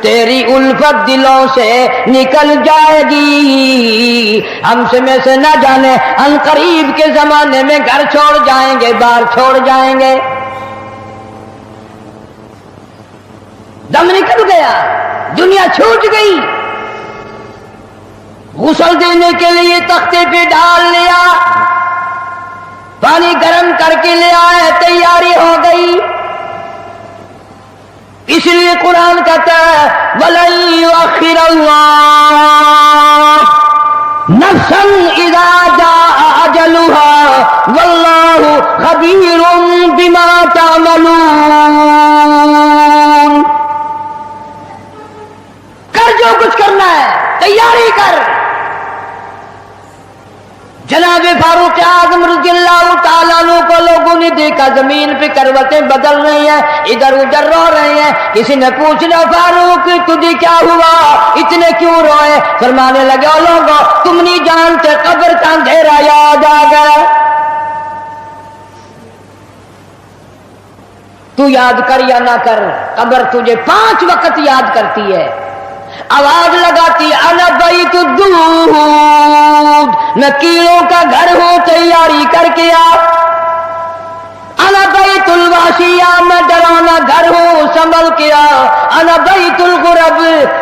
تیری الفت دلوں سے نکل جائے گی، ہم میں سے نہ جانے ان قریب کے زمانے میں گھر چھوڑ جائیں گے، بار چھوڑ جائیں گے۔ دم نکل گیا، دنیا چھوٹ گئی، غسل دینے کے لیے تختے پہ ڈال لیا، پانی گرم کر کے لے آئے، تیاری ہو گئی۔ اس لیے قرآن کہتا ہے وَلَن يُؤَخِّرَ اللَّهُ نَفْسًا إِذَا جَاءَ أَجَلُهَا وَاللَّهُ خَبِيرٌ بِمَا تَعْمَلُونَ۔ کر جو کچھ کرنا ہے، تیاری کر۔ جناب فاروق اعظم رضی اللہ تعالیٰ عنہ کو لوگوں نے دیکھا زمین پہ کروٹیں بدل رہی ہیں، ادھر ادھر رو رہے ہیں۔ کسی نے پوچھنا فاروق تجھے کیا ہوا، اتنے کیوں روئے؟ فرمانے لگے او لوگوں تم نہیں جانتے قبر کا اندھیرا یاد آ گیا۔ تو یاد کر یا نہ کر، قبر تجھے 5 وقت یاد کرتی ہے، آواز لگاتی انا بیت الدود، میں کیڑوں کا گھر ہوں، تیاری کر کے آ۔ انا بیت الواشیہ، میں ڈرانا گھر ہوں، سنبھل کے آ۔ انا بیت الغرب،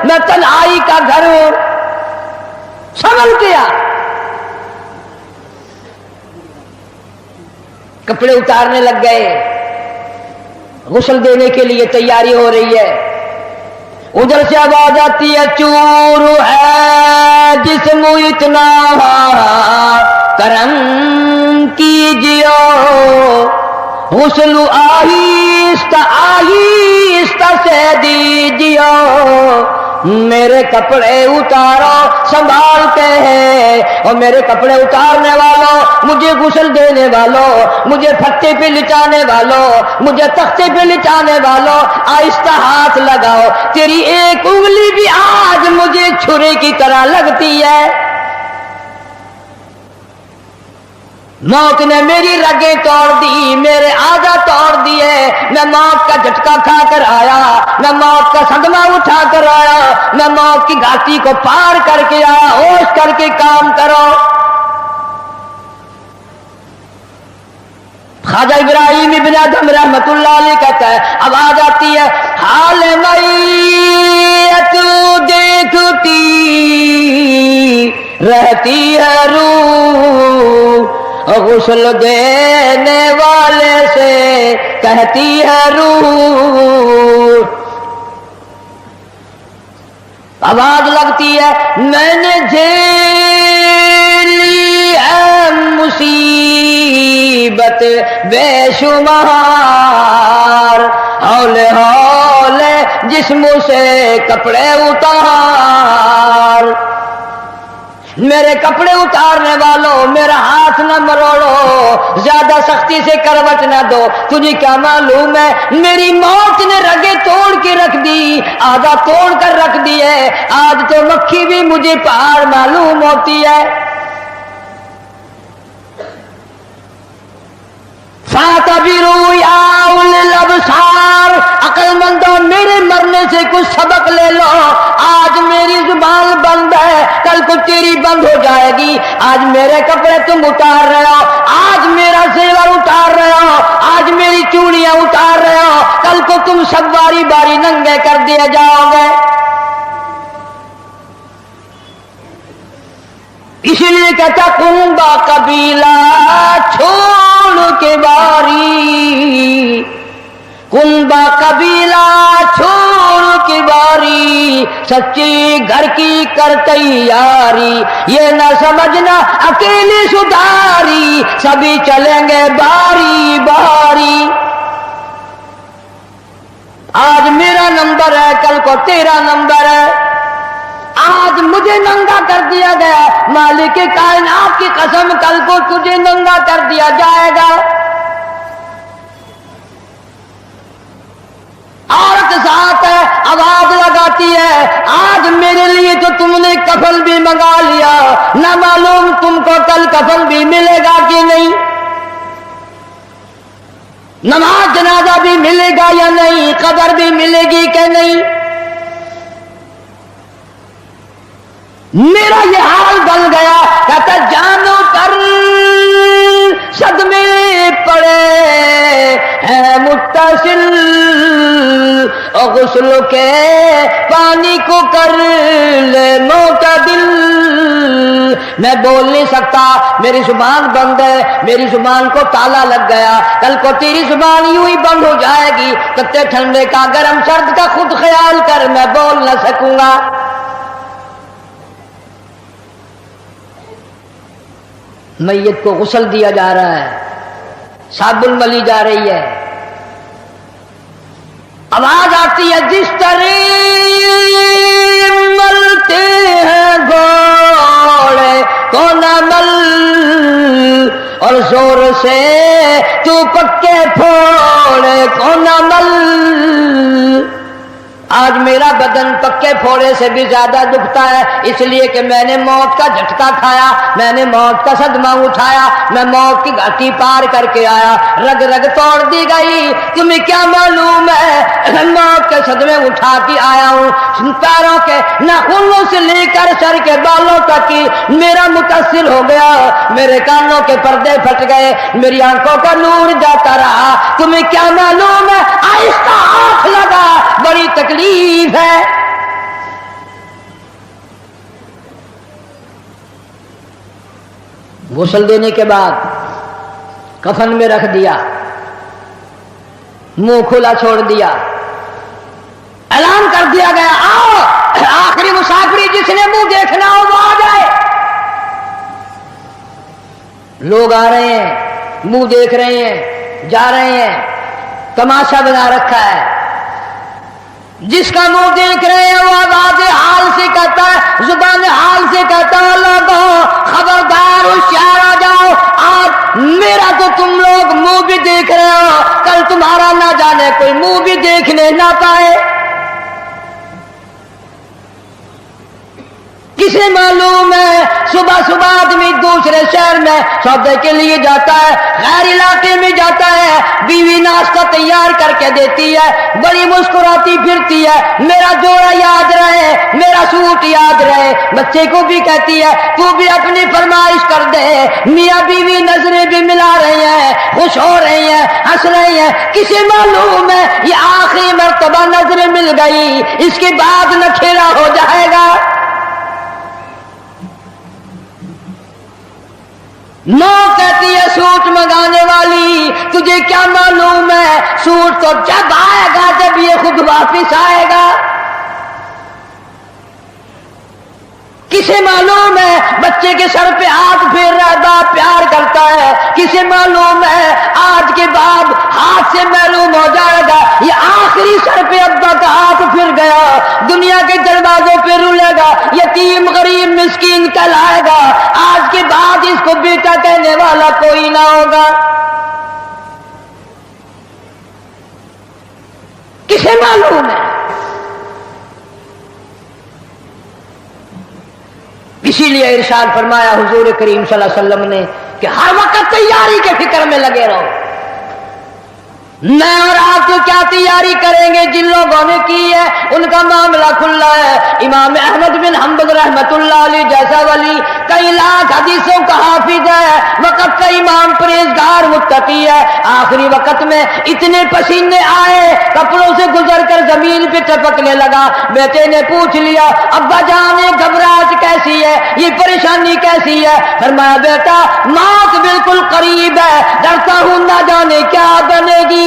میں تنہائی کا گھر ہوں، سنبھل کے آ۔ کپڑے اتارنے لگ گئے، غسل دینے کے لیے تیاری ہو رہی ہے۔ ادھر سے آواز آتی ہے چور ہے جسم اتنا کرم کیجیو، غسل آہستہ آہستہ سے دیجیو، میرے کپڑے اتارو سنبھال کے ہیں، اور میرے کپڑے اتارنے والوں، مجھے غسل دینے والوں، مجھے پھٹے پہ لٹانے والوں، مجھے تختے پہ لٹانے والوں، آہستہ ہاتھ لگاؤ، تیری ایک انگلی بھی آج مجھے چھری کی طرح لگتی ہے۔ موت نے میری رگیں توڑ دی، میرے آدھا توڑ دیے، میں موت کا جھٹکا کھا کر آیا، میں موت کا صدمہ اٹھا کر آیا، میں موت کی گھاٹی کو پار کر کے آیا، ہوش کر کے کام کرو۔ خواجہ ابراہیم ابن ادھم رحمت اللہ علیہ کہتا ہے آواز آتی ہے حال میت دیکھتی رہتی ہے روح، غسل دینے والے سے کہتی ہے روح۔ آواز لگتی ہے میں نے جھیلی ہے مصیبت بے شمار، ہولے ہولے جسم سے کپڑے اتار، میرے کپڑے اتارنے والوں میرا ہاتھ نہ مروڑو، زیادہ سختی سے کروٹ نہ دو، تجھے کیا معلوم ہے میری موت نے رگیں توڑ کے رکھ دی، آدھا توڑ کر رکھ دی ہے، آج تو مکھی بھی مجھے پہاڑ معلوم ہوتی ہے۔ فَاعْتَبِرُوا يَا أُولِي الْأَبْصَارِ، عقل مندوں میرے مرنے سے کچھ سبق لے لو، آج میری زبان بند ہے کل کو تیری بند ہو جائے گی، آج میرے کپڑے تم اتار رہے ہو، آج میرا زیور اتار رہے ہو، آج میری چوڑیاں اتار رہے ہو، کل کو تم سب باری باری ننگے کر دیے جاؤ گے۔ اسی لیے کہتا کنبا قبیلہ چھوڑ کے باری، کنبا قبیلہ چھوڑ کے باری، سچی گھر کی کر تیاری، یہ نہ سمجھنا اکیلی سدھاری، سبھی چلیں گے باری باری۔ آج میرا نمبر ہے کل کو تیرا نمبر ہے، آج مجھے ننگا کر دیا گیا، مالک کائنات کی قسم کل کو تجھے ننگا کر دیا جائے گا۔ عورت ساتھ ہے آواز لگاتی ہے آج میرے لیے تو تم نے کفن بھی منگا لیا، نہ معلوم تم کو کل کفن بھی ملے گا کہ نہیں، نماز جنازہ بھی ملے گا یا نہیں، قبر بھی ملے گی کہ نہیں۔ میرا یہ حال بن گیا، کہتا جانو پر صدمے پڑے ہیں متصل، اور غسل کے پانی کو کر لے معتدل۔ میں بول نہیں سکتا، میری زبان بند ہے، میری زبان کو تالا لگ گیا، کل کو تیری زبان یوں ہی بند ہو جائے گی، تتے ٹھنڈے کا گرم سرد کا خود خیال کر، میں بول نہ سکوں گا۔ میت کو غسل دیا جا رہا ہے، صابن ملی جا رہی ہے، آواز آتی ہے جس طرح ملتے ہیں گھوڑے کو نہ مل، اور زور سے تو پکے پھوڑے کو نہ مل۔ آج میرا بدن پکے پھوڑے سے بھی زیادہ دکھتا ہے، اس لیے کہ میں نے موت کا جھٹکا کھایا، میں نے موت کا صدمہ اٹھایا، میں موت کی گھاٹی پار کر کے آیا، رگ رگ توڑ دی گئی، تمہیں کیا معلوم ہے موت کے صدمے اٹھا کے آیا ہوں، پیروں کے ناخنوں سے لے کر سر کے بالوں تک کی میرا متاثر ہو گیا، میرے کانوں کے پردے پھٹ گئے، میری آنکھوں کا نور جاتا رہا، تمہیں کیا معلوم ہے آہستہ ہاتھ لگا، بڑی تکلیف ہے۔ غسل دینے کے بعد کفن میں رکھ دیا، منہ کھلا چھوڑ دیا، اعلان کر دیا گیا آؤ آخری مسافری جس نے منہ دیکھنا ہو وہ آ جائے۔ لوگ آ رہے ہیں، منہ دیکھ رہے ہیں، جا رہے ہیں، تماشا بنا رکھا ہے، جس کا منہ دیکھ رہے ہیں وہ آواز حال سے کہتا ہے، زبان حال سے کہتا ہے لوگوں خبردار ہوشیار آ جاؤ، آج میرا تو تم لوگ منہ بھی دیکھ رہے ہو، کل تمہارا نہ جانے کوئی منہ بھی دیکھنے نہ پائے۔ کسے معلوم ہے صبح صبح آدمی دوسرے شہر میں سودے کے لیے جاتا ہے، غیر علاقے میں جاتا ہے، بیوی ناشتہ تیار کر کے دیتی ہے، بڑی مسکراتی پھرتی ہے، میرا جوڑا یاد رہے، میرا سوٹ یاد رہے، بچے کو بھی کہتی ہے تو بھی اپنی فرمائش کر دے، میاں بیوی نظریں بھی ملا رہی ہیں، خوش ہو رہی ہیں، ہنس رہی ہیں، کسے معلوم ہے یہ آخری مرتبہ نظریں مل گئی، اس کے بعد نکھیرا ہو جائے گا۔ نو کہتی ہے سوٹ منگانے والی تجھے کیا معلوم ہے سوٹ تو جب آئے گا جب یہ خود واپس آئے گا۔ کسے معلوم ہے بچے کے سر پہ ہاتھ پھیر رہا ہے، باپ پیار کرتا ہے، کسے معلوم ہے آج کے بعد ہاتھ سے محروم ہو جائے گا، یہ آخری سر پہ ابا کا ہاتھ پھر گیا، دنیا کے دروازوں پہ رولے گا، یتیم غریب مسکین کہلائے گا، آج کے بعد اس کو بیٹا کہنے والا کوئی نہ ہوگا۔ کسے معلوم ہے؟ اسی لیے ارشاد فرمایا حضور کریم صلی اللہ علیہ وسلم نے کہ ہر وقت تیاری کے فکر میں لگے رہو۔ میں اور آپ تو کیا تیاری کریں گے، جن لوگوں نے کی ہے ان کا معاملہ کھلا ہے۔ امام احمد بن حنبل رحمت اللہ علیہ جیسا ولی کئی لاکھ حدیثوں کا حافظ ہے، وقت کا امام پرہیزگار متقی ہے، آخری وقت میں اتنے پسینے آئے کپڑوں سے گزر کر زمین پہ ٹپکنے لگا، بیٹے نے پوچھ لیا ابا جان یہ گھبراہٹ کیسی ہے، یہ پریشانی کیسی ہے؟ فرمایا بیٹا موت بالکل قریب ہے، ڈرتا ہوں نہ جانے کیا بنے گی۔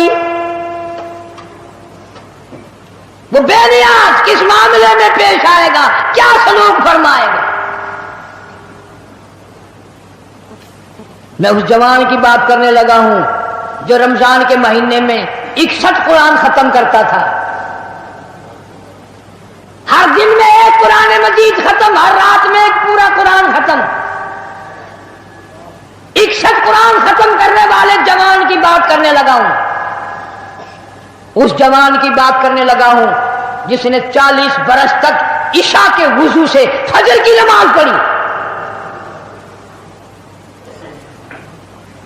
وہ بے نیاز کس معاملے میں پیش آئے گا، کیا سلوک فرمائے گا۔ میں اس جوان کی بات کرنے لگا ہوں جو رمضان کے مہینے میں 61 قرآن ختم کرتا تھا، ہر دن میں ایک قرآن مجید ختم، ہر رات میں ایک پورا قرآن ختم۔ 61 قرآن ختم کرنے والے جوان کی بات کرنے لگا ہوں، اس جوان کی بات کرنے لگا ہوں جس نے 40 برس تک عشاء کے وضو سے فجر کی نماز پڑھی،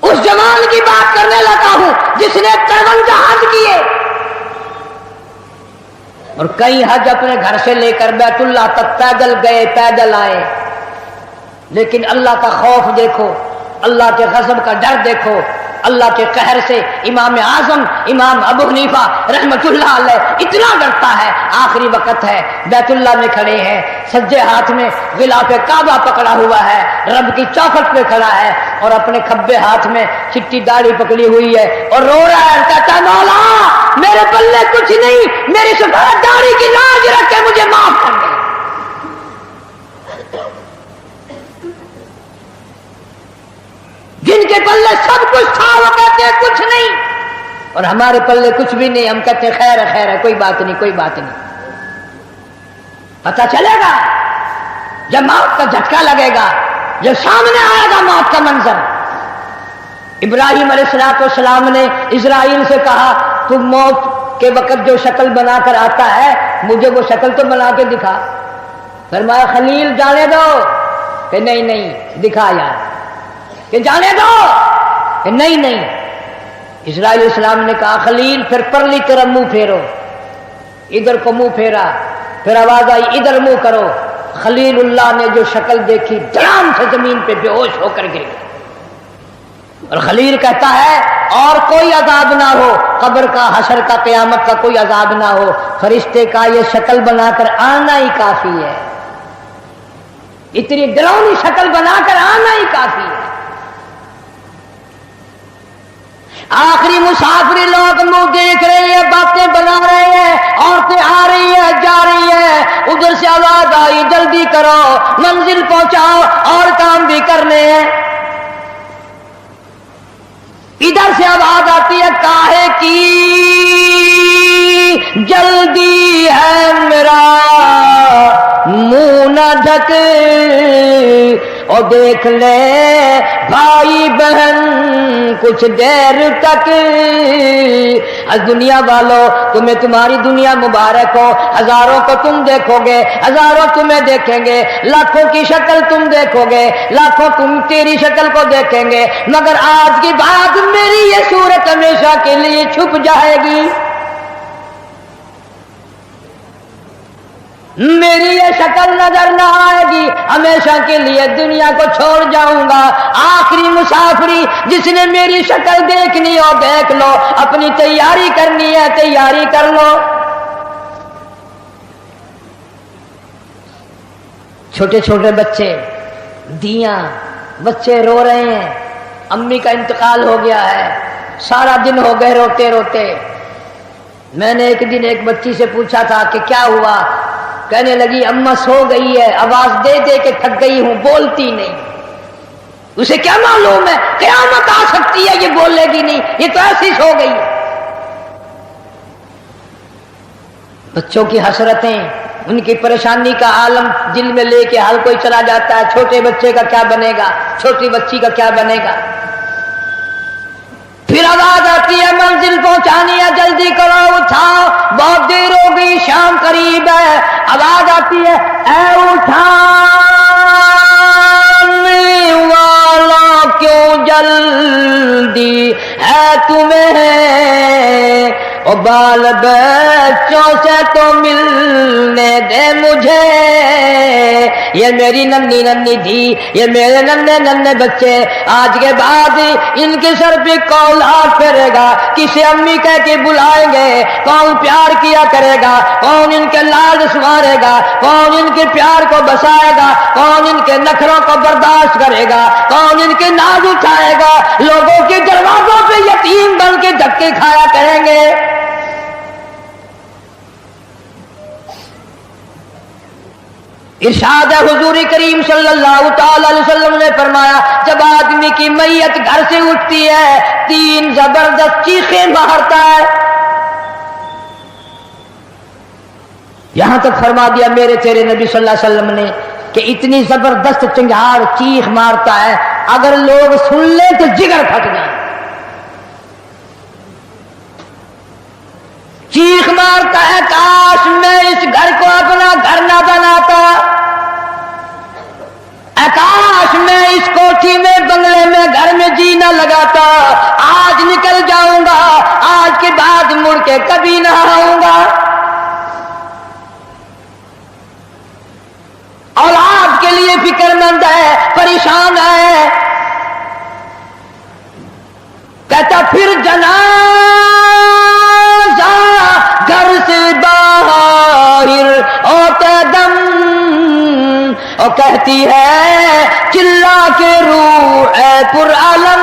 اس جوان کی بات کرنے لگا ہوں جس نے 53 حج کیے، اور کئی حج اپنے گھر سے لے کر بیت اللہ تک پیدل گئے پیدل آئے، لیکن اللہ کا خوف دیکھو، اللہ کے غضب کا ڈر دیکھو، اللہ کے قہر سے امام اعظم امام ابو حنیفہ رحمت اللہ علیہ اتنا ڈرتا ہے، آخری وقت ہے، بیت اللہ میں کھڑے ہیں، سجے ہاتھ میں غلاف کعبہ پکڑا ہوا ہے، رب کی چوکھٹ پہ کھڑا ہے اور اپنے کھبے ہاتھ میں چٹی داڑھی پکڑی ہوئی ہے اور رو رہا ہے، کہتا ہے مولا میرے پلے کچھ نہیں، میری سفید داڑھی کی لاج رکھ کے مجھے معاف کر دے۔ جن کے پلے سب کچھ تھا وہ کہتے ہیں کچھ نہیں، اور ہمارے پلے کچھ بھی نہیں، ہم کہتے ہیں خیر ہے خیر ہے، کوئی بات نہیں کوئی بات نہیں۔ پتہ چلے گا جب موت کا جھٹکا لگے گا، جب سامنے آئے گا موت کا منظر۔ ابراہیم علیہ السلام نے اسرائیل سے کہا تم موت کے وقت جو شکل بنا کر آتا ہے مجھے وہ شکل تو بنا کے دکھا۔ فرمایا خلیل جانے دو، کہ نہیں نہیں دکھا یار، کہ جانے دو، کہ نہیں نہیں۔ اسرائیل علیہ السلام نے کہا خلیل پھر پرلی طرف منہ پھیرو، ادھر کو منہ پھیرا، پھر آواز آئی ادھر منہ کرو۔ خلیل اللہ نے جو شکل دیکھی دھڑام سے زمین پہ بے ہوش ہو کر گر گیا، اور خلیل کہتا ہے اور کوئی عذاب نہ ہو، قبر کا حشر کا قیامت کا کوئی عذاب نہ ہو، فرشتے کا یہ شکل بنا کر آنا ہی کافی ہے، اتنی ڈراؤنی شکل بنا کر آنا ہی کافی ہے۔ آخری مسافری لوگ منہ دیکھ رہے ہیں، باتیں بنا رہے ہیں، عورتیں آ رہی ہیں جا رہی ہیں، ادھر سے آواز آئی جلدی کرو منزل پہنچاؤ اور کام بھی کرنے ہیں۔ ادھر سے آواز آتی ہے کاہے کی جلدی ہے میرا منہ نہ ڈھک، اور دیکھ لے بھائی بہن کچھ دیر تک۔ از دنیا والوں تمہیں تمہاری دنیا مبارک ہو، ہزاروں کو تم دیکھو گے، ہزاروں تمہیں دیکھیں گے، لاکھوں کی شکل تم دیکھو گے، لاکھوں تم تیری شکل کو دیکھیں گے، مگر آج کی بات میری یہ صورت ہمیشہ کے لیے چھپ جائے گی، میری یہ شکل نظر نہ آئے گی، ہمیشہ کے لیے دنیا کو چھوڑ جاؤں گا۔ آخری مسافری جس نے میری شکل دیکھنی ہو دیکھ لو، اپنی تیاری کرنی ہے تیاری کر لو۔ چھوٹے چھوٹے بچے، دیاں بچے رو رہے ہیں، امی کا انتقال ہو گیا ہے، سارا دن ہو گئے روتے روتے۔ میں نے ایک دن ایک بچی سے پوچھا تھا کہ کیا ہوا، کہنے لگی اماں سو گئی ہے، آواز دے دے کے تھک گئی ہوں، بولتی نہیں۔ اسے کیا معلوم ہے قیامت آ سکتی ہے، یہ بولے گی نہیں، یہ تو ایسی سو گئی ہے۔ بچوں کی حسرتیں، ان کی پریشانی کا عالم دل میں لے کے ہر کوئی چلا جاتا ہے، چھوٹے بچے کا کیا بنے گا، چھوٹی بچی کا کیا بنے گا۔ پھر آواز آتی ہے منزل پہنچانی ہے، جلدی کرو اٹھاؤ، بہت دیر ہو گئی، شام قریب ہے۔ آواز آتی ہے اے اٹھانے والا کیوں جلدی ہے تمہیں، او بال بچوں سے تو ملنے دے مجھے، یہ میری ننھی ننھی تھی، یہ میرے ننھے ننھے بچے، آج کے بعد ان کے سر پہ کون ہاتھ پھیرے گا، کسے امی کہہ کے بلائیں گے، کون پیار کیا کرے گا، کون ان کے لال سنوارے گا، کون ان کے پیار کو بسائے گا، کون ان کے نخروں کو برداشت کرے گا، کون ان کے ناز اٹھائے گا، لوگوں کے دروازوں پہ یتیم بن کے دھکے کھایا کریں گے۔ ارشاد حضور کریم صلی اللہ تعالی علیہ وسلم نے فرمایا جب آدمی کی میت گھر سے اٹھتی ہے 3 زبردست چیخیں مارتا ہے، یہاں تک فرما دیا میرے تیرے نبی صلی اللہ علیہ وسلم نے کہ اتنی زبردست چنگھاڑ چیخ مارتا ہے اگر لوگ سن لیں تو جگر پھٹ جائے۔ چیخ مارتا ہے کاش میں اس گھر کو اپنا گھر نہ بناتا، کاش میں اس کوٹھی میں بنگلے میں گھر میں جی نہ لگاتا، آج نکل جاؤں گا، آج کے بعد مڑ کے کبھی نہ آؤں گا۔ فکر مند ہے، پریشان ہے. کہتا پھر جنازہ گھر سے باہر ہوتے دم، اور کہتی ہے چلا کے روح اے پرعلم.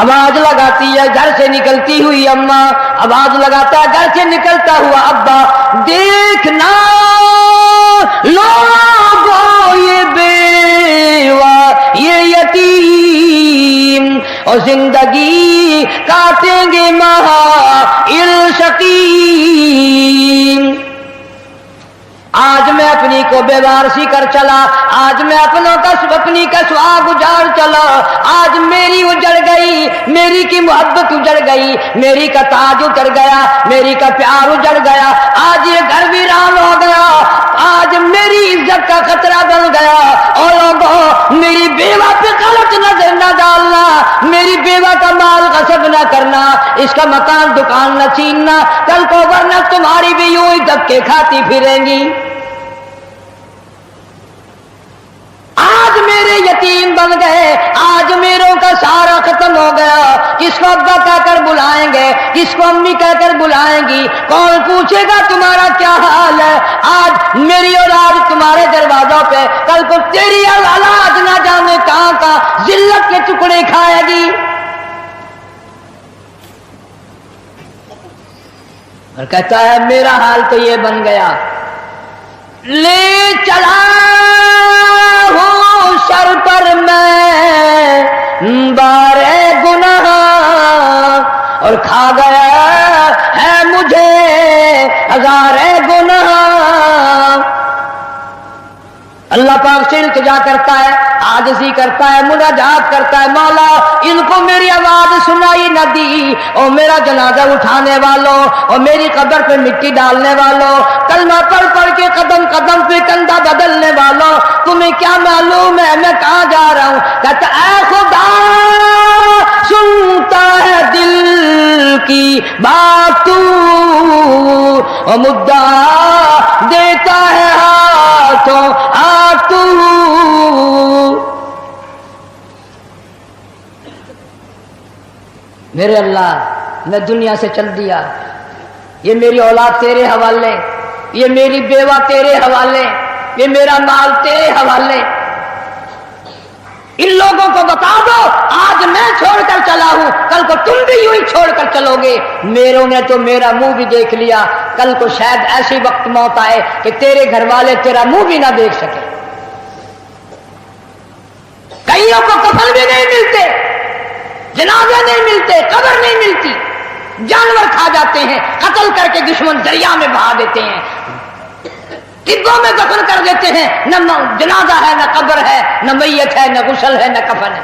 آواز لگاتی ہے گھر سے نکلتی ہوئی اماں، آواز لگاتا ہے گھر سے نکلتا ہوا ابا، دیکھنا لوگوں یہ بیوہ یہ یتیم اور زندگی کاٹیں گے مہائل شقیم. آج میں اپنی کو بیوارسی کر چلا، آج میں اپنی کا سواگ اجاڑ چلا، آج میری اجڑ گئی، میری کی محبت اجڑ گئی، میری کا تاج اتر گیا، میری کا پیار اجڑ گیا، آج یہ گھر ویران ہو گیا، آج میری عزت کا خطرہ بن گیا. اور لوگوں میری بیوہ پہ غلط نظر نہ ڈالنا، میری بیوہ کا مال غصب نہ کرنا، اس کا مکان دکان نہ چھیننا کل کو، ورنہ تمہاری بھی یوں ہی دھکے کھاتی پھریں گی. آج میرے یتیم بن گئے، آج میروں کا سارا ختم ہو گیا. کس کو ابا کہہ کر بلائیں گے، کس کو امی کہہ کر بلائیں گی، کون پوچھے گا تمہارا کیا حال ہے. آج میری اولاد تمہارے دروازوں پہ، کل کو تیری اولاد نہ جانے کہاں کا ذلت کے ٹکڑے کھائے گی. اور کہتا ہے میرا حال تو یہ بن گیا، لے چلا ہوں سر پر میں بارے گناہ، اور کھا گیا ہے مجھے ہزارے گناہ. اللہ پاک سے التجا کرتا ہے، عاجزی کرتا ہے، مناجات کرتا ہے، مولا ان کو میری آواز سنائی نہ دی، اور میرا جنازہ اٹھانے والوں اور میری قبر پہ مٹی ڈالنے والوں، کلمہ پڑھ پڑھ کے قدم قدم پہ کندھا بدلنے والوں، تمہیں کیا معلوم ہے میں کہاں جا رہا ہوں. کہتا اے خدا سنتا ہے دل کی بات تو، اور مدعا دیتا ہے ہاتھوں ہاتھ تو. میرے اللہ میں دنیا سے چل دیا، یہ میری اولاد تیرے حوالے، یہ میری بیوہ تیرے حوالے، یہ میرا مال تیرے حوالے. ان لوگوں کو بتا دو آج میں چھوڑ کر چلا ہوں، کل کو تم بھی یوں ہی چھوڑ کر چلو گے. میروں نے تو میرا منہ بھی دیکھ لیا، کل کو شاید ایسی وقت موت آئے کہ تیرے گھر والے تیرا منہ بھی نہ دیکھ سکے. کئیوں کو کفن بھی نہیں ملتے، جنازے نہیں ملتے، قبر نہیں ملتی، جانور کھا جاتے ہیں، قتل کر کے دشمن دریا میں بہا دیتے ہیں، ٹبوں میں دفن کر دیتے ہیں. نہ جنازہ ہے، نہ قبر ہے، نہ میت ہے، نہ غسل ہے، نہ کفن ہے.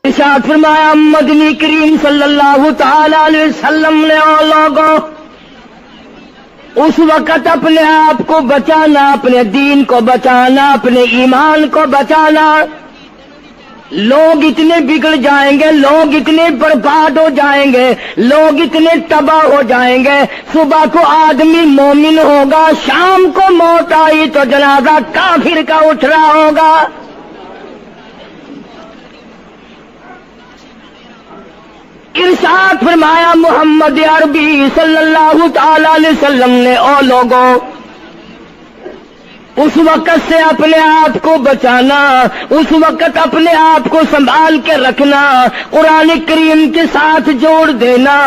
ارشاد فرمایا مدنی کریم صلی اللہ تعالی علیہ وسلم نے اور لوگوں اس وقت اپنے آپ کو بچانا، اپنے دین کو بچانا، اپنے ایمان کو بچانا. لوگ اتنے بگڑ جائیں گے، لوگ اتنے برباد ہو جائیں گے، لوگ اتنے تباہ ہو جائیں گے. صبح کو آدمی مومن ہوگا، شام کو موت آئی تو جنازہ کافر کا اٹھ رہا ہوگا. ارشاد فرمایا محمد عربی صلی اللہ تعالی علیہ وسلم نے او لوگوں اس وقت سے اپنے آپ کو بچانا، اس وقت اپنے آپ کو سنبھال کے رکھنا، قرآن کریم کے ساتھ جوڑ دینا،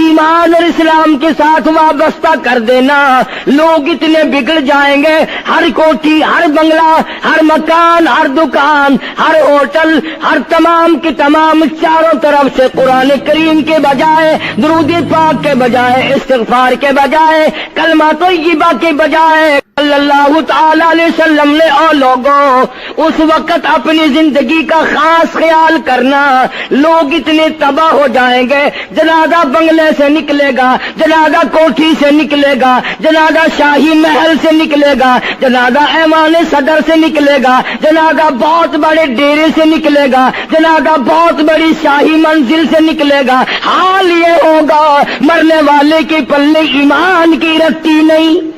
ایمان اور اسلام کے ساتھ وابستہ کر دینا. لوگ اتنے بگڑ جائیں گے، ہر کوٹھی، ہر بنگلہ، ہر مکان، ہر دکان، ہر ہوٹل، ہر تمام کے تمام چاروں طرف سے قرآن کریم کے بجائے، درود پاک کے بجائے، استغفار کے بجائے، کلمہ طیبہ کے بجائے صلی اللہ تعالی علیہ وسلم نے اور لوگوں اس وقت اپنی زندگی کا خاص خیال کرنا. لوگ اتنے تباہ ہو جائیں گے، جنازہ بنگلے سے نکلے گا، جنازہ کوٹھی سے نکلے گا، جنازہ شاہی محل سے نکلے گا، جنازہ ایوان صدر سے نکلے گا، جنازہ بہت بڑے ڈیرے سے نکلے گا، جنازہ بہت بڑی شاہی منزل سے نکلے گا. حال یہ ہوگا مرنے والے کے پلے ایمان کی رتی نہیں.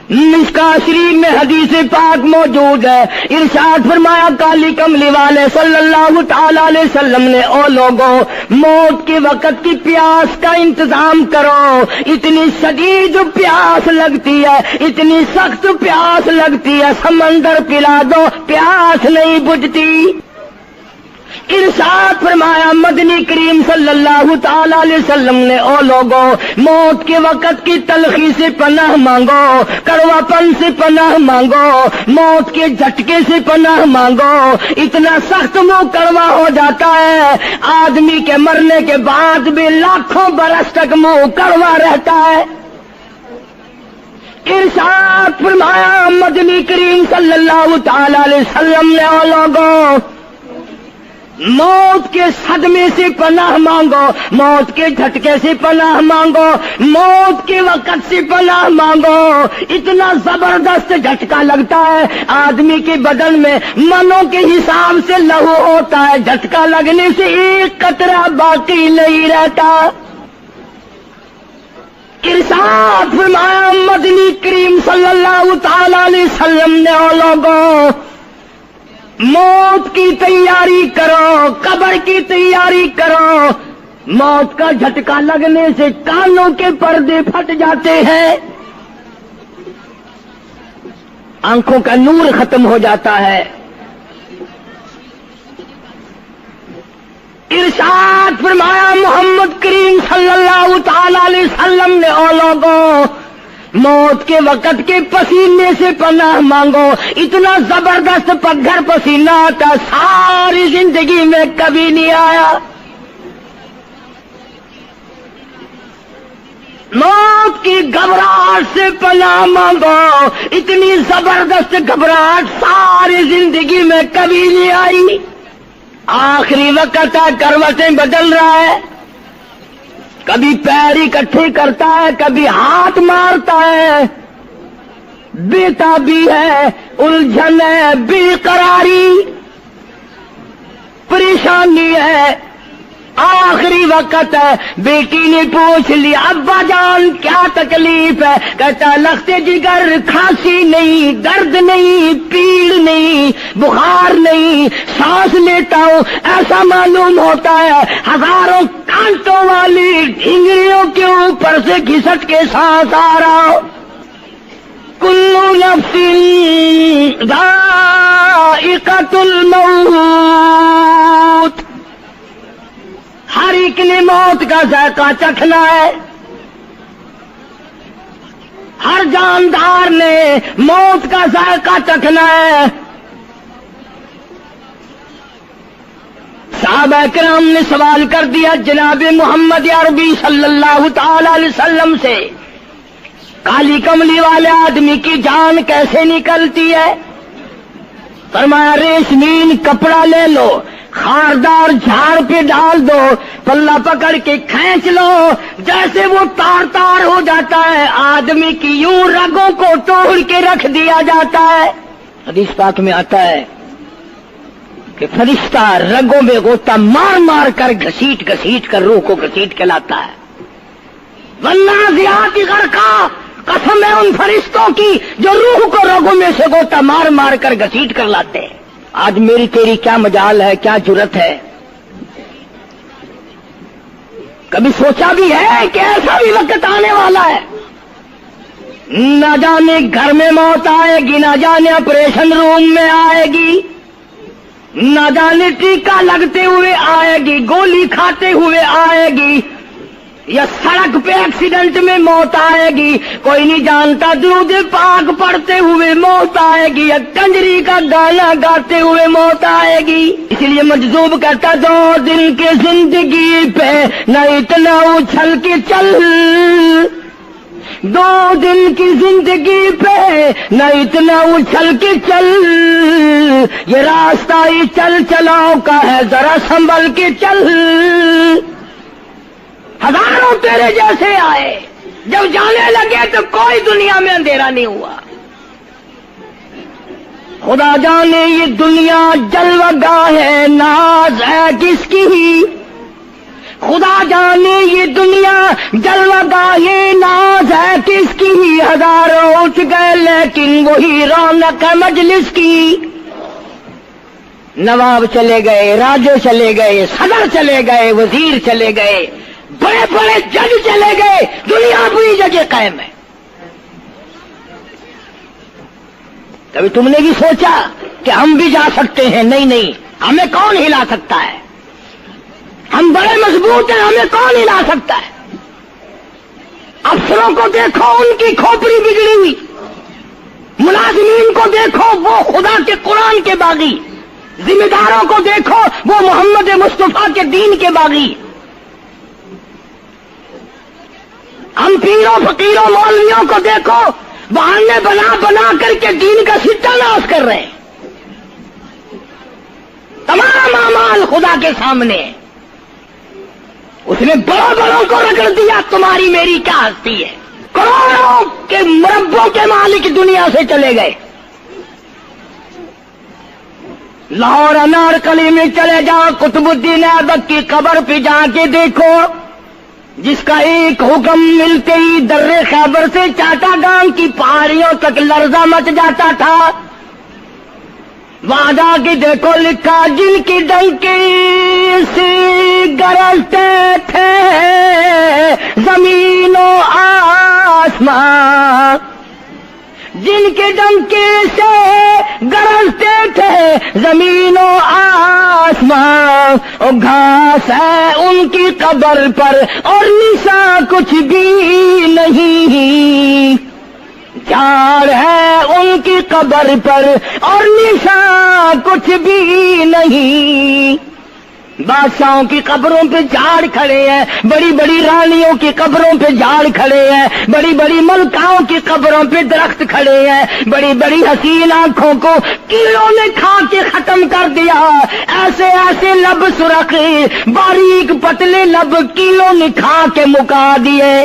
مشکاۃ شریف میں حدیث پاک موجود ہے، ارشاد فرمایا کالی کملی والے صلی اللہ تعالی علیہ وسلم نے، او لوگوں موت کے وقت کی پیاس کا انتظام کرو، اتنی شدید پیاس لگتی ہے، اتنی سخت پیاس لگتی ہے، سمندر پلا دو پیاس نہیں بجھتی۔ ارشاد فرمایا مدنی کریم صلی اللہ تعالی علیہ وسلم نے، او لوگوں موت کے وقت کی تلخی سے پناہ مانگو، کڑوا پن سے پناہ مانگو، موت کے جھٹکے سے پناہ مانگو، اتنا سخت منہ کڑوا ہو جاتا ہے، آدمی کے مرنے کے بعد بھی لاکھوں برس تک منہ کڑوا رہتا ہے۔ ارشاد فرمایا مدنی کریم صلی اللہ تعالی علیہ وسلم نے، او لوگوں موت کے صدمے سے پناہ مانگو، موت کے جھٹکے سے پناہ مانگو، موت کے وقت سے پناہ مانگو، اتنا زبردست جھٹکا لگتا ہے، آدمی کے بدن میں منوں کے حساب سے لہو ہوتا ہے، جھٹکا لگنے سے ایک قطرہ باقی نہیں رہتا۔ ارشاد فرمایا مدنی کریم صلی اللہ تعالی علیہ وسلم نے، او لوگوں موت کی تیاری کرو، قبر کی تیاری کرو، موت کا جھٹکا لگنے سے کانوں کے پردے پھٹ جاتے ہیں، آنکھوں کا نور ختم ہو جاتا ہے۔ ارشاد فرمایا محمد کریم صلی اللہ تعالی علیہ وسلم نے، او لوگوں موت کے وقت کے پسینے سے پناہ مانگو، اتنا زبردست پگھر پسینہ آتا ساری زندگی میں کبھی نہیں آیا۔ موت کی گھبراہٹ سے پناہ مانگو، اتنی زبردست گھبراہٹ ساری زندگی میں کبھی نہیں آئی۔ آخری وقت ہے، کروٹیں بدل رہا ہے، کبھی پیر اکٹھے کرتا ہے، کبھی ہاتھ مارتا ہے، بےتابی ہے، الجھن ہے، بے قراری، پریشانی ہے، آخری وقت ہے۔ بیٹی نے پوچھ لیا ابا جان کیا تکلیف ہے؟ کہتا لخت جگر، کھانسی نہیں، درد نہیں، پیڑ نہیں، بخار نہیں، سانس لیتا ہوں ایسا معلوم ہوتا ہے ہزاروں کانٹوں والی ڈھنگریوں کے اوپر سے گھسٹ کے سانس آ رہا ہو۔ کلو نفس ذائقۃ الموت، ہر ایک نے موت کا ذائقہ چکھنا ہے، ہر جاندار نے موت کا ذائقہ چکھنا ہے۔ صحابہ کرام نے سوال کر دیا جناب محمد عربی صلی اللہ تعالی علیہ وسلم سے، کالی کملی والے آدمی کی جان کیسے نکلتی ہے؟ فرمایا ریشمین کپڑا لے لو، خاردار جھاڑ پہ ڈال دو، پلہ پکڑ کے کھینچ لو، جیسے وہ تار تار ہو جاتا ہے آدمی کی یوں رگوں کو توڑ کے رکھ دیا جاتا ہے۔ حدیث پاک میں آتا ہے کہ فرشتہ رگوں میں غوطہ مار مار کر گھسیٹ گھسیٹ کر روح کو گھسیٹ کے لاتا ہے۔ والنازعات غرقا، قسم ہے ان فرشتوں کی جو روح کو رگوں میں سے غوطہ مار مار کر گھسیٹ کر لاتے ہیں۔ آج میری تیری کیا مجال ہے، کیا جرت ہے؟ کبھی سوچا بھی ہے کہ ایسا بھی وقت آنے والا ہے، نہ جانے گھر میں موت آئے گی، نہ جانے آپریشن روم میں آئے گی، نہ جانے ٹیکا لگتے ہوئے آئے گی، گولی کھاتے ہوئے آئے گی، یا سڑک پہ ایکسیڈنٹ میں موت آئے گی، کوئی نہیں جانتا، درود پاک پڑھتے ہوئے موت آئے گی، یا کنجری کا گانا گاتے ہوئے موت آئے گی۔ اس لیے مجذوب کرتا 2 دن کی زندگی پہ نہ اتنا اچھل کے چل، 2 دن کی زندگی پہ نہ اتنا اچھل کے چل، یہ راستہ ہی چل چلاؤ کا ہے، ذرا سنبھل کے چل۔ ہزاروں تیرے جیسے آئے، جب جانے لگے تو کوئی دنیا میں اندھیرا نہیں ہوا۔ خدا جانے یہ دنیا جلوہ گاہ ہے، ناز ہے کس کی، خدا جانے یہ دنیا جلوہ گاہے ناز ہے کس کی، ہزاروں اٹھ گئے لیکن وہی رونق ہے مجلس کی۔ نواب چلے گئے، راجے چلے گئے، صدر چلے گئے، وزیر چلے گئے، بڑے بڑے جج چلے گئے، دنیا اپنی جگہ قائم ہے۔ کبھی تم نے بھی سوچا کہ ہم بھی جا سکتے ہیں؟ نہیں نہیں، ہمیں کون ہلا سکتا ہے؟ ہم بڑے مضبوط ہیں، ہمیں کون ہلا سکتا ہے؟ افسروں کو دیکھو، ان کی کھوپڑی بگڑی ہوئی، ملازمین کو دیکھو وہ خدا کے قرآن کے باغی، ذمہ داروں کو دیکھو وہ محمد مصطفیٰ کے دین کے باغی۔ ہم پیروں فقیروں مولویوں کو دیکھو بہانے بنا بنا کر کے دین کا ستہ ناش کر رہے ہیں۔ تمام اعمال خدا کے سامنے، اس نے بڑوں بڑوں کو رگڑ دیا، تمہاری میری کیا ہستی ہے؟ کروڑوں کے مربوں کے مالک دنیا سے چلے گئے۔ لاہور انارکلی میں چلے جاؤ، قطب الدین ایبک کی قبر پہ جا کے دیکھو، جس کا ایک حکم ملتے ہی در خیبر سے چاٹا گام کی پہاڑیوں تک لرزہ مچ جاتا تھا۔ وہاں جا کے دیکھو لکھا، جن کی ڈنکی سے گرجتے تھے زمین و آسمان، جن کے ڈنکی سے گرجتے تھے زمین و آسمان، اور گھاس ہے ان کی قبر پر اور نشان کچھ بھی نہیں، جھاڑ ہے ان کی قبر پر اور نشان کچھ بھی نہیں۔ بادشاہوں کی قبروں پہ جھاڑ کھڑے ہیں، بڑی بڑی رانیوں کی قبروں پہ جھاڑ کھڑے ہیں، بڑی بڑی ملکاؤں کی قبروں پہ درخت کھڑے ہیں، بڑی بڑی حسین آنکھوں کو کیڑوں نے کھا کے ختم کر دیا، ایسے ایسے لب سرخ باریک پتلے لب کیڑوں نے کھا کے مکا دیے۔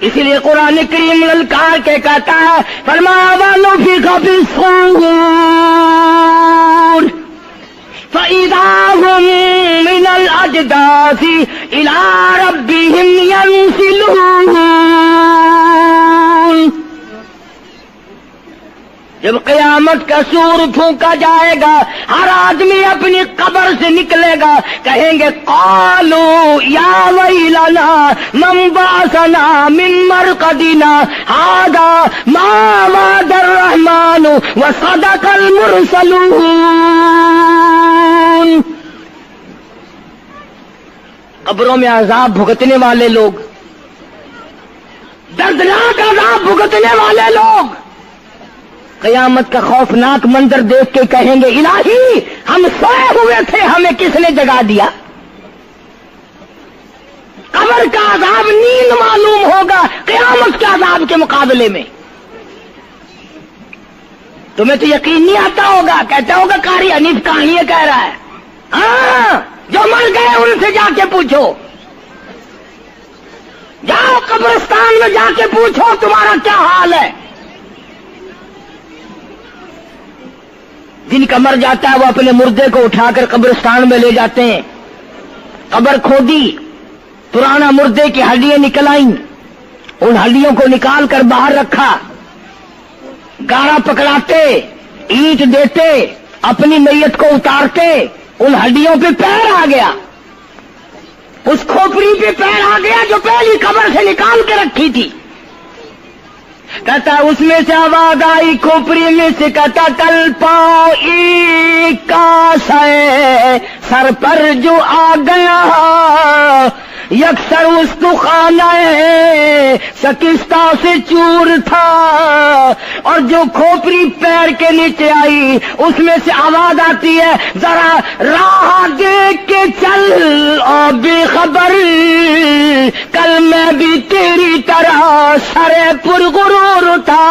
اسی لیے قرآن کریم للکار کے کہتا ہے، فرمایا وَنُفِخَ فِي الصُّورِ فَإِذَا هُم مِّنَ الْأَجْدَاثِ إِلَىٰ رَبِّهِمْ يَنسِلُونَ۔ جب قیامت کا سور پھونکا جائے گا، ہر آدمی اپنی قبر سے نکلے گا، کہیں گے قالوا یا ویلنا من بعثنا من مرقدنا هذا ما وعد الرحمن وصدق المرسلون۔ قبروں میں عذاب بھگتنے والے لوگ، دردناک عذاب بھگتنے والے لوگ قیامت کا خوفناک منظر دیکھ کے کہیں گے الہی ہم سوئے ہوئے تھے، ہمیں کس نے جگا دیا؟ قبر کا عذاب نیند معلوم ہوگا قیامت کے عذاب کے مقابلے میں۔ تمہیں تو یقین نہیں آتا ہوگا، کہتا ہوگا قاری حنیف کہانیاں کہہ رہا ہے۔ ہاں، جو مر گئے ان سے جا کے پوچھو، جاؤ قبرستان میں جا کے پوچھو تمہارا کیا حال ہے۔ جن کا مر جاتا ہے وہ اپنے مردے کو اٹھا کر قبرستان میں لے جاتے ہیں، قبر کھودی، پرانا مردے کی ہڈیاں نکل آئیں، ان ہڈیوں کو نکال کر باہر رکھا، گاڑا پکڑاتے، اینٹ دیتے، اپنی میت کو اتارتے، ان ہڈیوں پہ پیر آ گیا، اس کھوپڑی پہ پیر آ گیا جو پہلی قبر سے نکال کے رکھی تھی۔ کہتا اس میں سے آواز آئی کھوپڑی میں سے، کہتا کل پاؤں ایک کاش ہے سر پر جو آ گیا، یکسر استخانہ شکستہ سے چور تھا، اور جو کھوپڑی پیر کے نیچے آئی اس میں سے آواز آتی ہے ذرا راہ دیکھ کے چل اور بے خبر، کل میں بھی تیری طرح سر پر غرور تھا،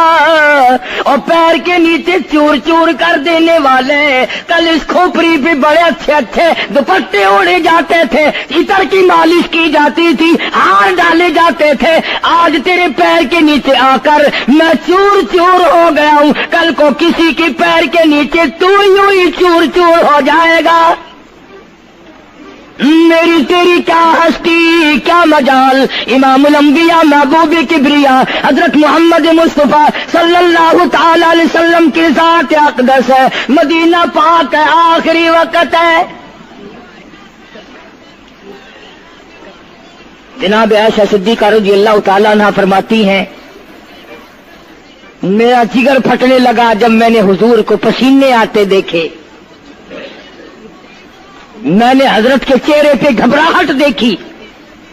اور پیر کے نیچے چور چور کر دینے والے. کل اس کھوپڑی پہ بڑے اچھے اچھے دوپٹے اوڑے جاتے تھے, عطر کی مالش کی جاتی تھی, ہار ڈالے جاتے تھے. آج تیرے پیر کے نیچے آ کر میں چور چور ہو گیا ہوں. کل کو کسی کے پیر کے نیچے تو یوں ہی چور چور ہو جائے گا. میری تیری کیا ہستی کیا مجال. امام الانبیاء محبوب کبریا حضرت محمد مصطفیٰ صلی اللہ تعالی علیہ وسلم کی ذات اقدس ہے. مدینہ پاک ہے, آخری وقت ہے. جناب عائشہ صدیقہ رضی اللہ تعالیٰ عنہ فرماتی ہیں, میرا جگر پھٹنے لگا جب میں نے حضور کو پسینے آتے دیکھے. میں نے حضرت کے چہرے پہ گھبراہٹ دیکھی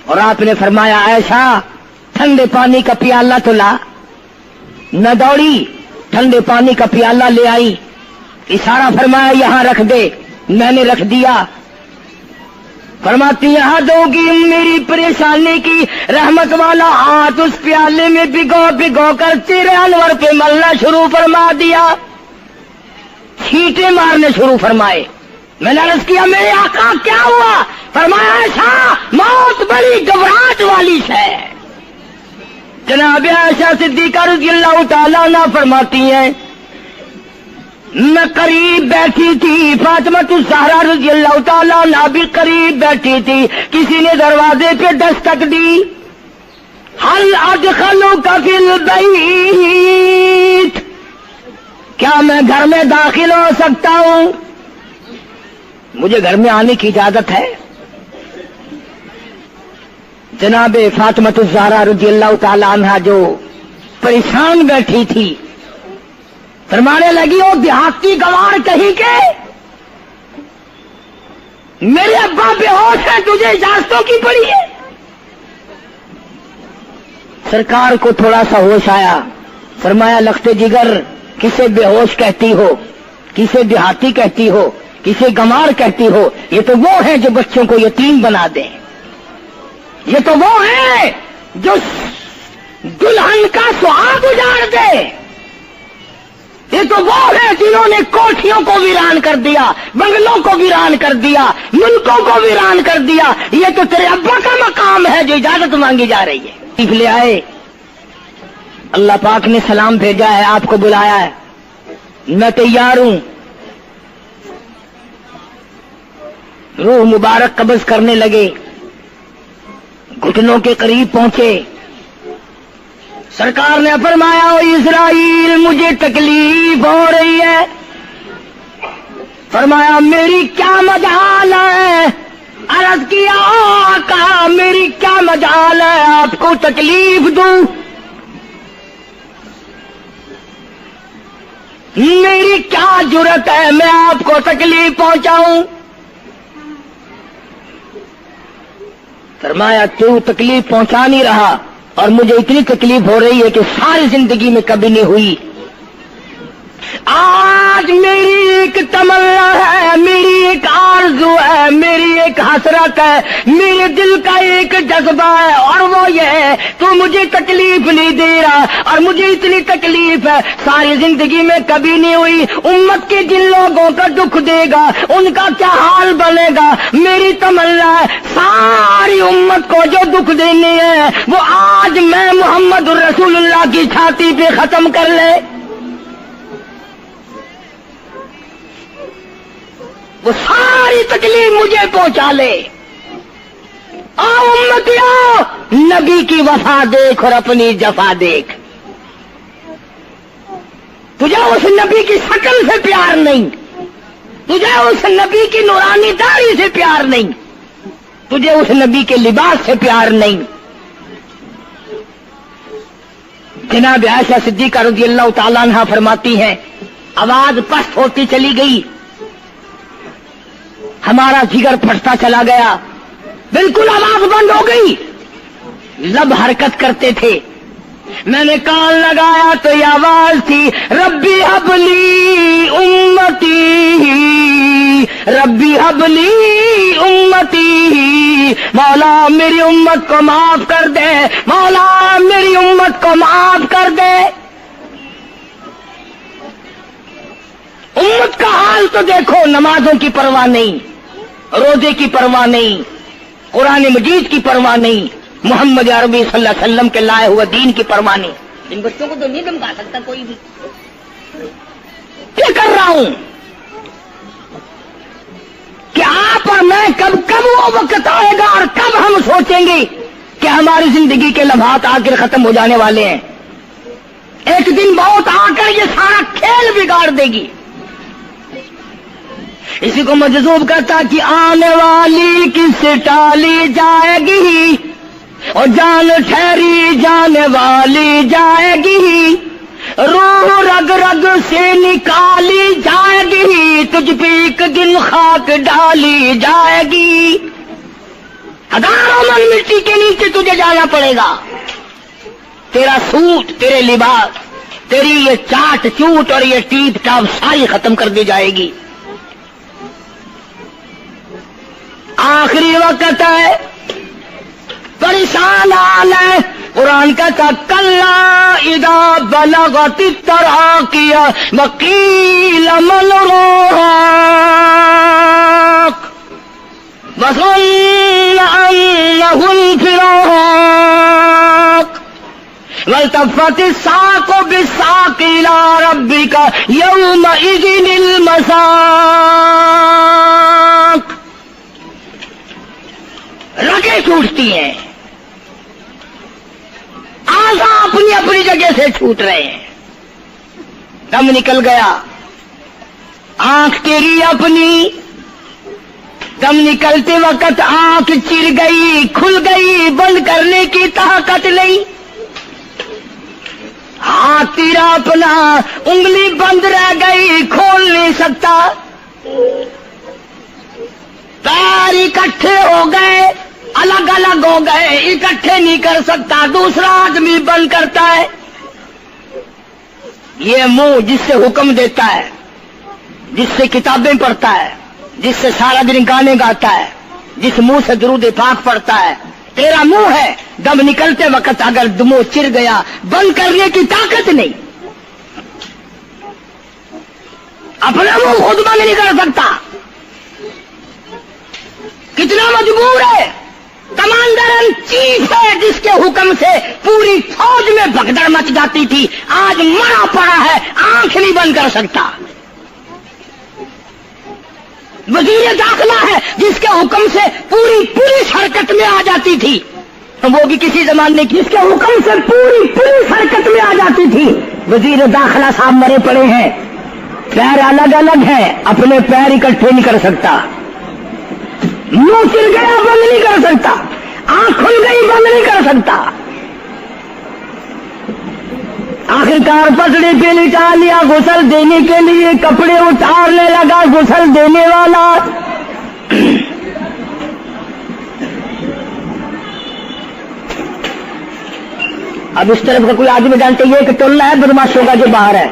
اور آپ نے فرمایا, عائشہ ٹھنڈے پانی کا پیالہ تو لا. نہ دوڑی, ٹھنڈے پانی کا پیالہ لے آئی. اشارہ فرمایا یہاں رکھ دے. میں نے رکھ دیا. فرماتی یہاں دو گی میری پریشانی کی رحمت والا ہاتھ اس پیالے میں بھگو بھگو کر تیرے انور پہ ملنا شروع فرما دیا. چھینٹے مارنے شروع فرمائے. میں نے عرض کیا میرے آقا کیا ہوا؟ فرمایا عائشہ موت بڑی گھبراہٹ والی ہے. جناب عائشہ صدیقہ رضی اللہ تعالیٰ عنہ فرماتی ہیں, میں قریب بیٹھی تھی, فاطمہ الزہرا رضی اللہ تعالیٰ عنہ بھی قریب بیٹھی تھی. کسی نے دروازے پہ دستک دی. حل ادخلوک فی البیت, کیا میں گھر میں داخل ہو سکتا ہوں؟ مجھے گھر میں آنے کی اجازت ہے؟ جناب فاطمہ الزہرا رضی اللہ تعالی عنہا جو پریشان بیٹھی تھی, فرمانے لگی وہ دیہاتی گوار کہیں کے میرے ابا بے ہوش ہے, تجھے اجازتوں کی پڑی ہے. سرکار کو تھوڑا سا ہوش آیا. فرمایا لخت جگر کسے بے ہوش کہتی ہو, کسے دیہاتی کہتی ہو, کسے گمار کہتی ہو؟ یہ تو وہ ہیں جو بچوں کو یتیم بنا دیں. یہ تو وہ ہیں جو دلہن کا سہاگ اجاڑ دے. یہ تو وہ ہیں جنہوں نے کوٹھیوں کو ویران کر دیا, بنگلوں کو ویران کر دیا, ملکوں کو ویران کر دیا. یہ تو تیرے ابا کا مقام ہے جو اجازت مانگی جا رہی ہے. لے آئے, اللہ پاک نے سلام بھیجا ہے, آپ کو بلایا ہے, میں تیار ہوں. روح مبارک قبض کرنے لگے, گھٹنوں کے قریب پہنچے. سرکار نے فرمایا او اسرائیل مجھے تکلیف ہو رہی ہے. فرمایا میری کیا مجال ہے؟ عرض کیا آقا میری کیا مجال ہے آپ کو تکلیف دوں؟ میری کیا جرت ہے میں آپ کو تکلیف پہنچاؤں؟ فرمایا تو تکلیف پہنچا نہیں رہا اور مجھے اتنی تکلیف ہو رہی ہے کہ ساری زندگی میں کبھی نہیں ہوئی. آج میری ایک تمنا ہے, میری ایک آرزو ہے, میری ایک حسرت ہے, میرے دل کا ایک جذبہ ہے, اور وہ یہ ہے تو مجھے تکلیف نہیں دے رہا, اور مجھے اتنی تکلیف ہے ساری زندگی میں کبھی نہیں ہوئی. امت کے جن لوگوں کا دکھ دے گا ان کا کیا حال بنے گا. میری تمنا ہے ساری امت کو جو دکھ دینے ہیں وہ آج میں محمد رسول اللہ کی چھاتی پہ ختم کر لے. وہ ساری تکلیف مجھے پہنچا لے. آؤ امتیوں, نبی کی وفا دیکھ اور اپنی جفا دیکھ. تجھے اس نبی کی شکل سے پیار نہیں, تجھے اس نبی کی نورانی داڑھی سے پیار نہیں, تجھے اس نبی کے لباس سے پیار نہیں. جناب عائشہ صدیقہ رضی اللہ تعالیٰ عنہا فرماتی ہیں, آواز پست ہوتی چلی گئی, ہمارا جگر پھٹتا چلا گیا, بالکل آواز بند ہو گئی, لب حرکت کرتے تھے. میں نے کان لگایا تو یہ آواز تھی ربی حبلی امتی, ربی حبلی امتی, مولا میری امت کو معاف کر دے, مولا میری امت کو معاف کر دے. امت کا حال تو دیکھو، نمازوں کی پرواہ نہیں، روزے کی پرواہ نہیں، قرآن مجید کی پرواہ نہیں، محمد عربی صلی اللہ علیہ وسلم کے لائے ہوئے دین کی پرواہ نہیں۔ ان بچوں کو تو نہیں دمکا سکتا کوئی بھی۔ کیا کر رہا ہوں کہ آپ اور میں کب وہ وقت آئے گا اور کب ہم سوچیں گے کہ ہماری زندگی کے لمحات آخر ختم ہو جانے والے ہیں۔ ایک دن بہت آ کر یہ سارا کھیل بگاڑ دے گی۔ اسی کو مجذوب کرتا کہ آنے والی کس ٹالی جائے گی، اور جان ٹھہری جانے والی جائے گی، روح رگ رگ سے نکالی جائے گی، تجھ پہ ایک دن خاک ڈالی جائے گی۔ ہزاروں من مٹی کے نیچے تجھے جانا پڑے گا۔ تیرا سوٹ، تیرے لباس، تیری یہ چاٹ چوٹ اور یہ ٹیپ ٹاپ ساری ختم کر دی جائے گی۔ آخری وقت ہے، پریشان حال ہے۔ قرآن کہتا کلا اذا بلغت التراقی وقیل من راق وظن انه الفراق والتفت الساق بالساق الى ربك يومئذ المساق۔ رگیں چھوٹتی ہیں، آزا اپنی اپنی جگہ سے چھوٹ رہے ہیں، دم نکل گیا، آنکھ تیری اپنی، دم نکلتے وقت آنکھ چر گئی، کھل گئی، بند کرنے کی طاقت نہیں، ہاتھ تیرا اپنا انگلی بند رہ گئی، کھول نہیں سکتا، پیر اکٹھے ہو گئے، الگ الگ ہو گئے، اکٹھے نہیں کر سکتا، دوسرا آدمی بند کرتا ہے۔ یہ منہ جس سے حکم دیتا ہے، جس سے کتابیں پڑھتا ہے، جس سے سارا دن گانے گاتا ہے، جس منہ سے درود پاک پڑھتا ہے، تیرا منہ ہے، دم نکلتے وقت اگر منہ چر گیا، بند کرنے کی طاقت نہیں، اپنا منہ خود بند نہیں کر سکتا، کتنا مجبور ہے۔ کمانڈر ان چیف ہے جس کے حکم سے پوری فوج میں بھگدڑ مچ جاتی تھی، آج مرا پڑا ہے، آنکھ نہیں بند کر سکتا۔ وزیر داخلہ ہے جس کے حکم سے پوری پولیس حرکت میں آ جاتی تھی، وہ بھی کسی زمانے کی، جس کے حکم سے پوری پولیس حرکت میں آ جاتی تھی، وزیر داخلہ صاحب مرے پڑے ہیں، پیر الگ الگ ہیں، اپنے پیر اکٹھے نہیں کر سکتا، منہ چل گیا بند نہیں کر سکتا، آنکھ کھل گئی بند نہیں کر سکتا، آخرکار پسڑی پہ لٹا لیا، غسل دینے کے لیے کپڑے اتارنے لگا غسل دینے والا، اب اس طرف کا کوئی آدمی جانتے یہ کہ ٹولنا ہے بدماشوں کا جو باہر ہے،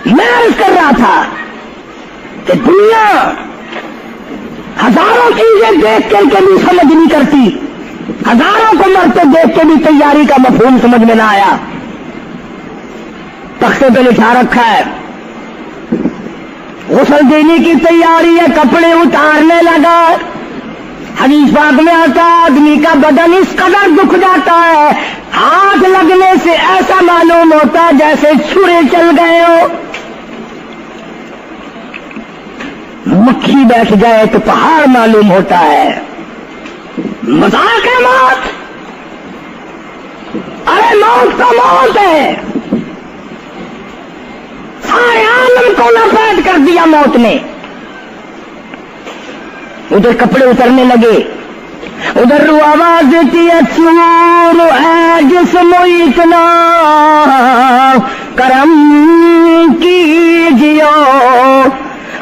میں عرض کر رہا تھا کہ دنیا ہزاروں چیزیں دیکھ کر کے بھی سمجھ نہیں کرتی، ہزاروں کو مرتے دیکھ کے بھی تیاری کا مفہوم سمجھ میں نہ آیا، تختے پہ لکھا رکھا ہے غسل دینے کی تیاری ہے، کپڑے اتارنے لگا، حدیث پاک میں آتا آدمی کا بدن اس قدر دکھ جاتا ہے، ہاتھ لگنے سے ایسا معلوم ہوتا جیسے چھرے چل گئے ہو، مکھی بیٹھ جائے تو پہاڑ معلوم ہوتا ہے، مذاق ہے موت، ارے موت تو موت ہے، سارے عالم کو لپیٹ کر دیا موت نے۔ ادھر کپڑے اترنے لگے، ادھر رو آواز دیتی ہے چور ہے جسم اتنا کرم کیجیو،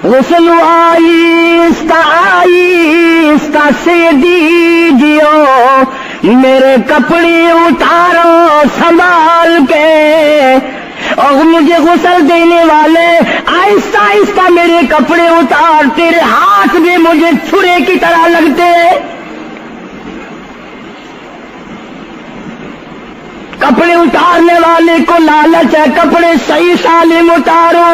غسل آہستہ آہستہ سے دیجیو، میرے کپڑے اتارو سنبھال کے، اور مجھے غسل دینے والے آہستہ آہستہ میرے کپڑے اتار، تیرے ہاتھ بھی مجھے چھرے کی طرح لگتے، کپڑے اتارنے والے کو لالچ ہے کپڑے صحیح سالم اتارو،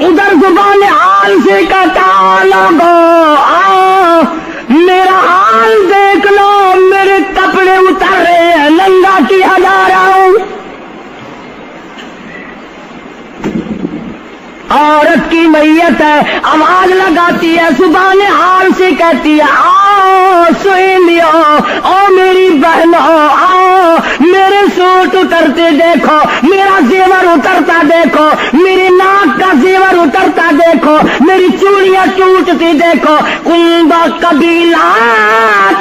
ادھر زبان حال سے کہتا لوگو آؤ میرا حال دیکھ لو، میرے کپڑے اتر رہے ہیں، ننگا کیا جا رہا ہوں۔ عورت کی میت ہے، آواز لگاتی ہے، زبان حال سے کہتی ہے آؤ سہیلیو، او میری بہنوں آؤ، میرے سوٹ اترتے دیکھو، میرا زیور اترتا دیکھو، میری ناک کا زیور اترتا دیکھو، میری چوڑیاں ٹوٹتی دیکھو، کنبا قبیلہ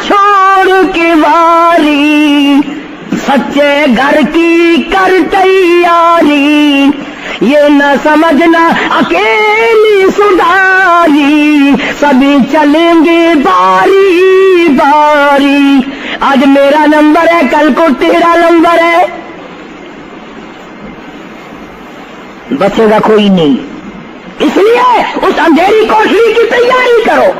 چھوڑ کے واری، سچے گھر کی کر تیاری، یہ نہ سمجھنا اکیلی سدھاری، سبھی چلیں گے باری باری، آج میرا نمبر ہے کل کو تیرا نمبر ہے، بچے گا کوئی نہیں، اس لیے اس اندھیری کوٹری کی تیاری کرو۔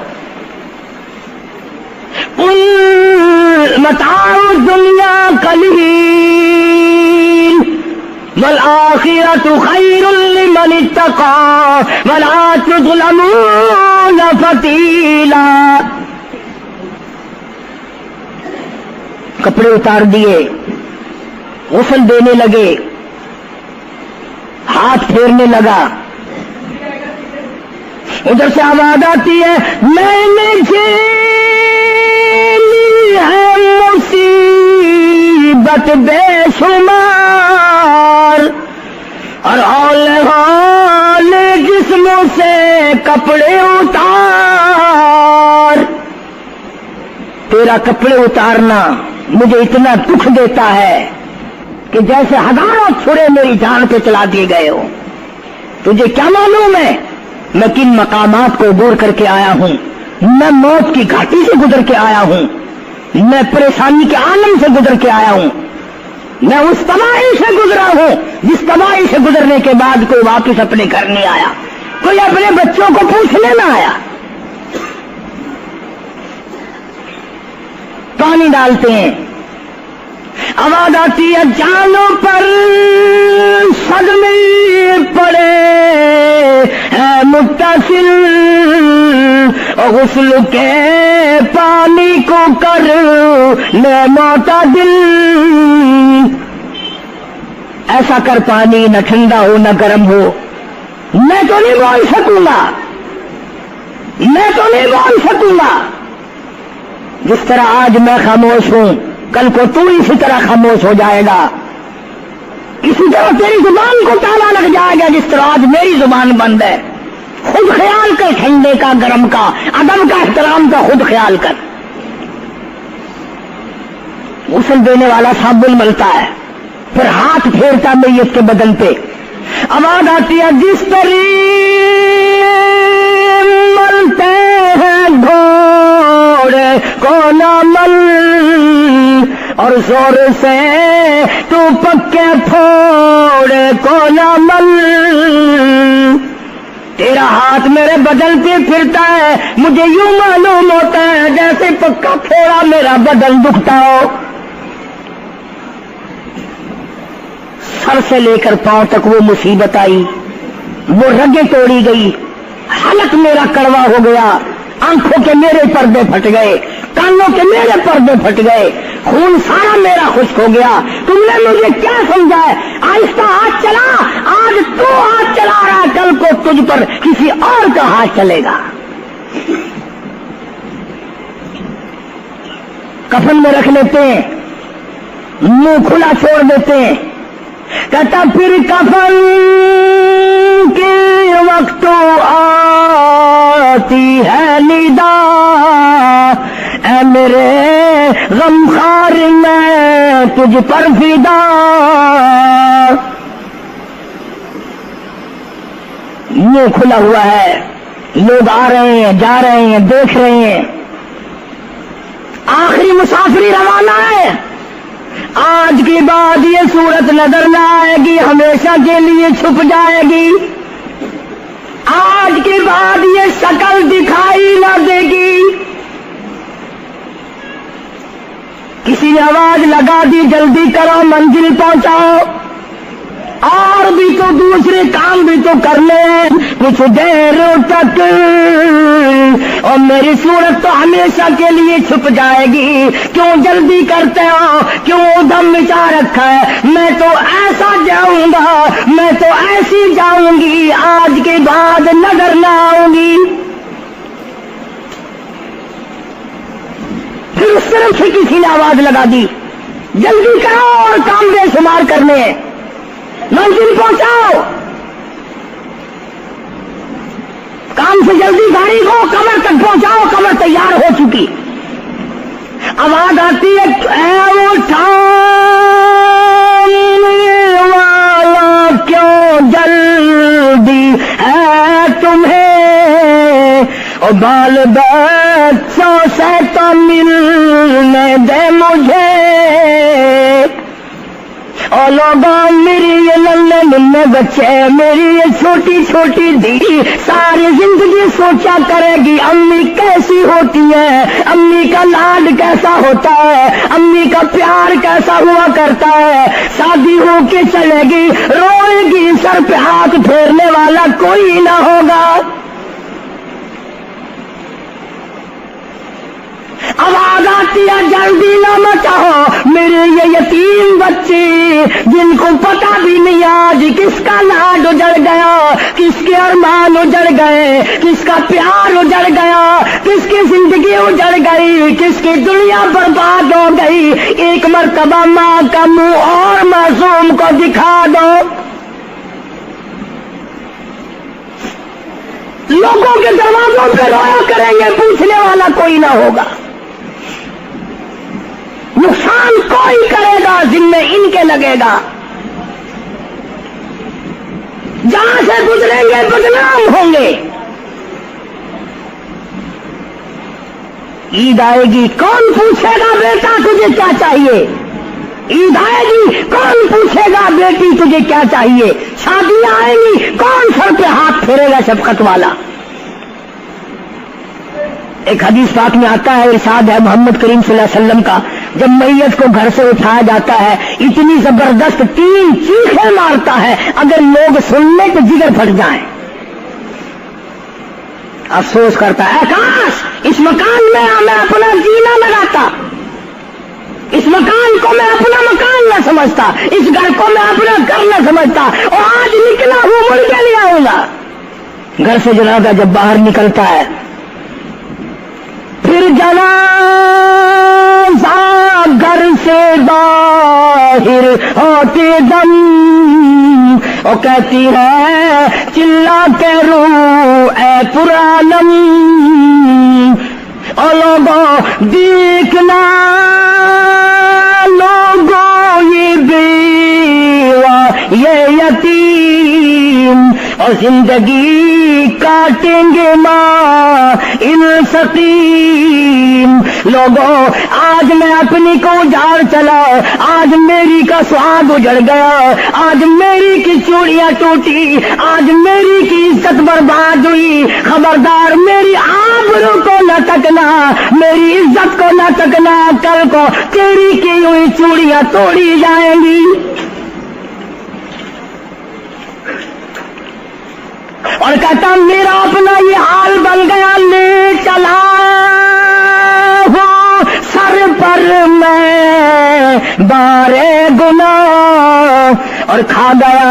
متاع الدنیا قلیل والآخرۃ خیر لمن اتقى ولا تظلمون فتیلا۔ کپڑے اتار دیے، غسل دینے لگے، ہاتھ پھیرنے لگا، ادھر سے آواز آتی ہے میں نے جھیلی ہے مصیبت بے شمار، اور ہول جسموں سے کپڑے اتار، تیرا کپڑے اتارنا مجھے اتنا دکھ دیتا ہے کہ جیسے ہزاروں چھڑے میری جان پہ چلا دیے گئے ہو۔ تجھے کیا معلوم ہے میں کن مقامات کو عبور کر کے آیا ہوں، میں موت کی گھاٹی سے گزر کے آیا ہوں، میں پریشانی کے عالم سے گزر کے آیا ہوں، میں اس تباہی سے گزرا ہوں جس تباہی سے گزرنے کے بعد کوئی واپس اپنے گھر نہیں آیا، کوئی اپنے بچوں کو پوچھنے نہ آیا۔ پانی ڈالتے ہیں، آواز آتی ہے جانوں پر صدمے پڑے ہے متصل، غسل کے پانی کو کر لے معتدل، ایسا کر پانی نہ ٹھنڈا ہو نہ گرم ہو، میں تو نہیں بول سکوں گا، میں تو نہیں بول سکوں گا، جس طرح آج میں خاموش ہوں کل کو تو اسی طرح خاموش ہو جائے گا، اسی طرح تیری زبان کو تالا لگ جائے گا جس طرح آج میری زبان بند ہے۔ خود خیال کر، ٹھنڈے کا گرم کا ادب کا احترام کا خود خیال کر۔ غسل دینے والا صابن ملتا ہے، پھر ہاتھ پھیرتا میت کے بدن پہ، آواز آتی ہے جس طرح ملتے ہیں گھوڑے کو نہ مل، اور زور سے تو پکے پھوڑے کو نہ مل، تیرا ہاتھ میرے بدن پہ پھرتا ہے، مجھے یوں معلوم ہوتا ہے جیسے پکا پھوڑا میرا بدن دکھتا ہو، سر سے لے کر پاؤں تک وہ مصیبت آئی، وہ رگیں توڑی گئی، حلق میرا کڑوا ہو گیا، آنکھوں کے میرے پردے پھٹ گئے، کانوں کے میرے پردے پھٹ گئے، خون سارا میرا خشک ہو گیا، تم نے مجھے کیا سمجھا ہے؟ آہستہ ہاتھ چلا، آج تو ہاتھ چلا رہا، کل کو تجھ پر کسی اور کا ہاتھ چلے گا۔ کفن میں رکھ لیتے ہیں، منہ کھلا چھوڑ دیتے ہیں، کہتا پھر کفن کے وقت آتی ہے ندا، اے میرے غمخوار میں تجھ پر فدا، منہ کھلا ہوا ہے، لوگ آ رہے ہیں جا رہے ہیں دیکھ رہے ہیں، آخری مسافری روانہ ہے، آج کے بعد یہ صورت نظر نہ آئے گی، ہمیشہ کے لیے چھپ جائے گی، آج کے بعد یہ شکل دکھائی نہ دے گی، کسی نے آواز لگا دی جلدی کرو منزل پہنچاؤ، اور بھی تو دوسرے کام بھی تو کر لیں کچھ دیر تک، اور میری صورت تو ہمیشہ کے لیے چھپ جائے گی، کیوں جلدی کرتے ہو، کیوں ادھم مچا رکھا ہے، میں تو ایسا جاؤں گا، میں تو ایسی جاؤں گی، آج کے بعد نظر نہ آؤں گی۔ پھر اس طرف سے کسی نے آواز لگا دی جلدی کرو اور کام بے شمار کرنے ہیں، منزل پہنچاؤ، کام سے جلدی گاڑی کو قبر تک پہنچاؤ، قبر تیار ہو چکی۔ آواز آتی ہے اے اٹھانے والا کیوں جلدی ہے تمہیں، اور بال بچوں سے تو ملنے دے مجھے، اور لوگوں میری یہ ننھے ننھے بچے، میری یہ چھوٹی چھوٹی دھی ساری زندگی سوچا کرے گی امی کیسی ہوتی ہے، امی کا لاڈ کیسا ہوتا ہے، امی کا پیار کیسا ہوا کرتا ہے، شادی ہو کے چلے گی روئے گی، سر پہ ہاتھ پھیرنے والا کوئی نہ ہوگا۔ آواز آتی ہے جلدی نہ مچاؤ، میرے یہ یتیم بچے جن کو پتہ بھی نہیں آج کس کا لاڈ اجڑ گیا، کس کے ارمان اجڑ گئے، کس کا پیار اجڑ گیا، کس کی زندگی اجڑ گئی، کس کی دنیا برباد ہو گئی، ایک مرتبہ ماں کا منہ اور معصوم کو دکھا دو۔ لوگوں کے دروازوں پہ رویا کریں گے، پوچھنے والا کوئی نہ ہوگا، نقصان کوئی کرے گا ذمہ ان کے لگے گا، جہاں سے گزریں گے بدنام ہوں گے۔ عید آئے گی کون پوچھے گا بیٹا تجھے کیا چاہیے، عید آئے گی کون پوچھے گا بیٹی تجھے کیا چاہیے، شادیاں آئیں گی کون سر پہ ہاتھ پھیرے گا شفقت والا۔ ایک حدیث پاک میں آتا ہے، ارشاد ہے محمد کریم صلی اللہ علیہ وسلم کا، جب میت کو گھر سے اٹھایا جاتا ہے اتنی زبردست 3 چیخیں مارتا ہے، اگر لوگ سننے تو جگر پھٹ جائیں۔ افسوس کرتا ہے کاش اس مکان میں میں اپنا جینا لگاتا، اس مکان کو میں اپنا مکان نہ سمجھتا، اس گھر کو میں اپنا گھر نہ سمجھتا، اور آج نکلا ہوں مڑ کے لے آؤں گا۔ گھر سے جنازہ جب باہر نکلتا ہے پھر جنازہ گھر سے باہر ہوتے دم، وہ کہتی ہے چلا کے رو اے پرانم، اور لوگوں دیکھنا لوگوں یہ بیوہ یہ یتیم، اور زندگی کاٹیں گے ماں ان سقیم۔ لوگوں آج میں اپنی کو اجاڑ چلا، آج میری کا سہاگ اجڑ گیا، آج میری کی چوڑیاں ٹوٹی، آج میری کی عزت برباد ہوئی، خبردار میری آبرو کو نہ تکنا، میری عزت کو نہ تکنا، کل کو تیری کی ہوئی چوڑیاں توڑی جائیں گی۔ اور کہتا میرا اپنا یہ حال بن گیا، لے چلا ہوں سر پر میں بارے گناہ، اور کھا گیا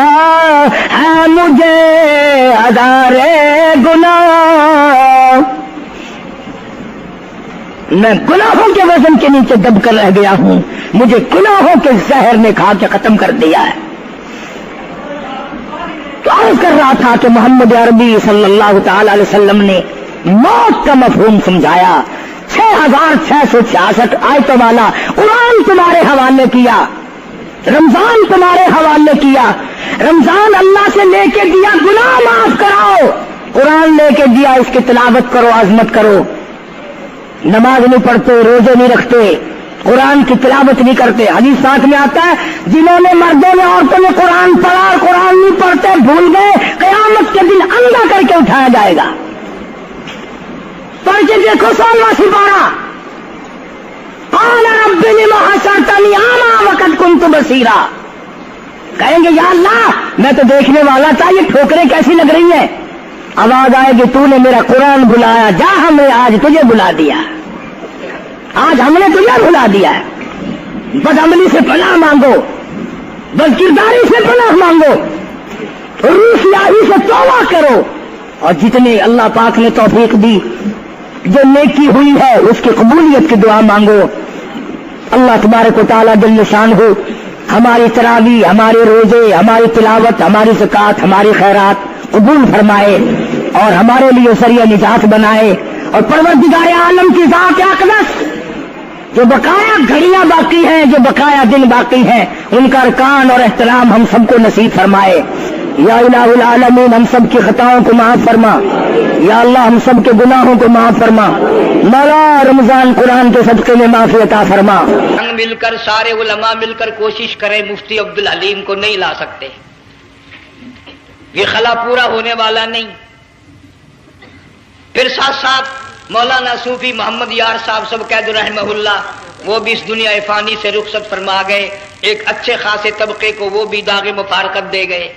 ہے مجھے ہزارے گناہ، میں گناہوں کے وزن کے نیچے دب کر رہ گیا ہوں، مجھے گناہوں کے زہر نے کھا کے ختم کر دیا ہے۔ تو عرض کر رہا تھا کہ محمد عربی صلی اللہ تعالی علیہ وسلم نے موت کا مفہوم سمجھایا، 6666 آیتوں والا قرآن تمہارے حوالے کیا، رمضان تمہارے حوالے کیا، رمضان اللہ سے لے کے دیا گناہ معاف کراؤ، قرآن لے کے دیا اس کی تلاوت کرو، عظمت کرو، نماز نہیں پڑھتے، روزے نہیں رکھتے، قرآن کی تلاوت نہیں کرتے۔ حدیث پاک میں آتا ہے جنہوں نے مردوں نے عورتوں نے قرآن پڑھا اور قرآن نہیں پڑھتے بھول گئے، قیامت کے دن اندھا کر کے اٹھایا جائے گا۔ پڑھ کے دیکھو 16واں سپارہ، قال رب لم حشرتنی اعمی وقد كنت بصیرا، کہیں گے یا اللہ میں تو دیکھنے والا تھا، یہ ٹھوکریں کیسی لگ رہی ہیں؟ آواز آئے گی تو نے میرا قرآن بلایا، جا ہم نے آج تجھے بلا دیا، آج ہم نے تجھے بلا دیا ہے۔ بد عملی سے پناہ مانگو، بد کرداری سے پناہ مانگو، روسیاہی سے توبہ کرو، اور جتنے اللہ پاک نے توفیق دی جو نیکی ہوئی ہے اس کی قبولیت کی دعا مانگو۔ اللہ تبارک و تعالیٰ جل شانہ ہماری تراویح، ہمارے روزے، ہماری تلاوت، ہماری زکوٰۃ، ہماری خیرات قبول فرمائے اور ہمارے لیے ذریعہ نجات بنائے، اور پروردگار عالم کی ذات اقدس جو بقایا گھڑیاں باقی ہیں، جو بقایا دن باقی ہیں، ان کا ارکان اور احترام ہم سب کو نصیب فرمائے۔ یا الہ العالمین ہم سب کی خطاؤں کو معاف فرما، یا اللہ ہم سب کے گناہوں کو معاف فرما، مولا رمضان قرآن کے صدقے میں معافی عطا فرما۔ مل کر سارے علماء مل کر کوشش کریں، مفتی عبدالحلیم کو نہیں لا سکتے، یہ خلا پورا ہونے والا نہیں۔ پھر ساتھ ساتھ مولانا صوفی محمد یار صاحب سب قید رحمہ اللہ، وہ بھی اس دنیا فانی سے رخصت فرما گئے، ایک اچھے خاصے طبقے کو وہ بھی داغ مفارقت دے گئے،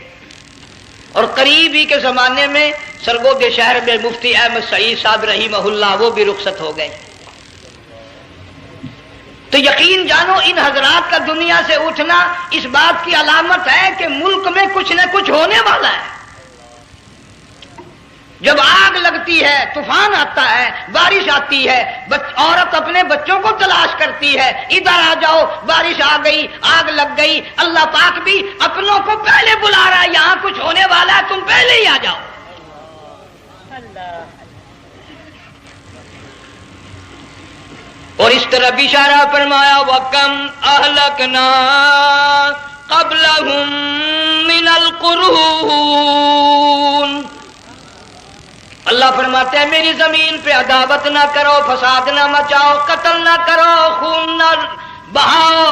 اور قریب ہی کے زمانے میں سرگود شہر میں مفتی احمد سعید صاحب رحمہ اللہ وہ بھی رخصت ہو گئے۔ تو یقین جانو ان حضرات کا دنیا سے اٹھنا اس بات کی علامت ہے کہ ملک میں کچھ نہ کچھ ہونے والا ہے۔ جب آگ لگتی ہے، طوفان آتا ہے، بارش آتی ہے، عورت اپنے بچوں کو تلاش کرتی ہے، ادھر آ جاؤ، بارش آ گئی، آگ لگ گئی، اللہ پاک بھی اپنوں کو پہلے بلا رہا ہے، یہاں کچھ ہونے والا ہے، تم پہلے ہی آ جاؤ۔ اور اس طرح اشارہ فرمایا وَكَمْ أَهْلَكْنَا قَبْلَهُمْ مِنَ الْقُرُونِ، اللہ فرماتے ہیں میری زمین پہ عداوت نہ کرو، فساد نہ مچاؤ، قتل نہ کرو، خون نہ بہاؤ،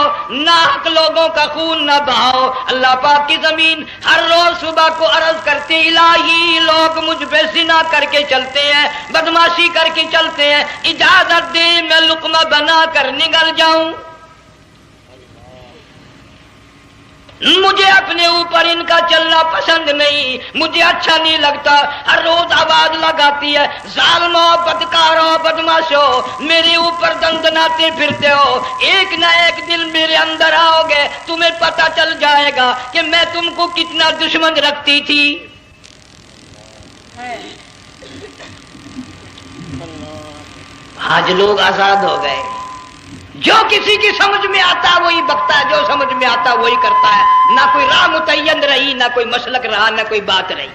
ناحق لوگوں کا خون نہ بہاؤ۔ اللہ پاک کی زمین ہر روز صبح کو عرض کرتے الہی لوگ مجھ پہ زنا کر کے چلتے ہیں، بدماشی کر کے چلتے ہیں، اجازت دے میں لقمہ بنا کر نگل جاؤں، مجھے اپنے اوپر ان کا چلنا پسند نہیں، مجھے اچھا نہیں لگتا۔ ہر روز آواز لگاتی ہے ظالموں، بدکاروں، بدماشوں، میرے اوپر دندناتے پھرتے ہو، ایک نہ ایک دن میرے اندر آؤ گے، تمہیں پتہ چل جائے گا کہ میں تم کو کتنا دشمن رکھتی تھی۔ آج لوگ آزاد ہو گئے، جو کسی کی سمجھ میں آتا ہے وہی بکتا ہے، جو سمجھ میں آتا ہے وہی کرتا ہے، نہ کوئی راہ متعین رہی، نہ کوئی مسلک رہا، نہ کوئی بات رہی۔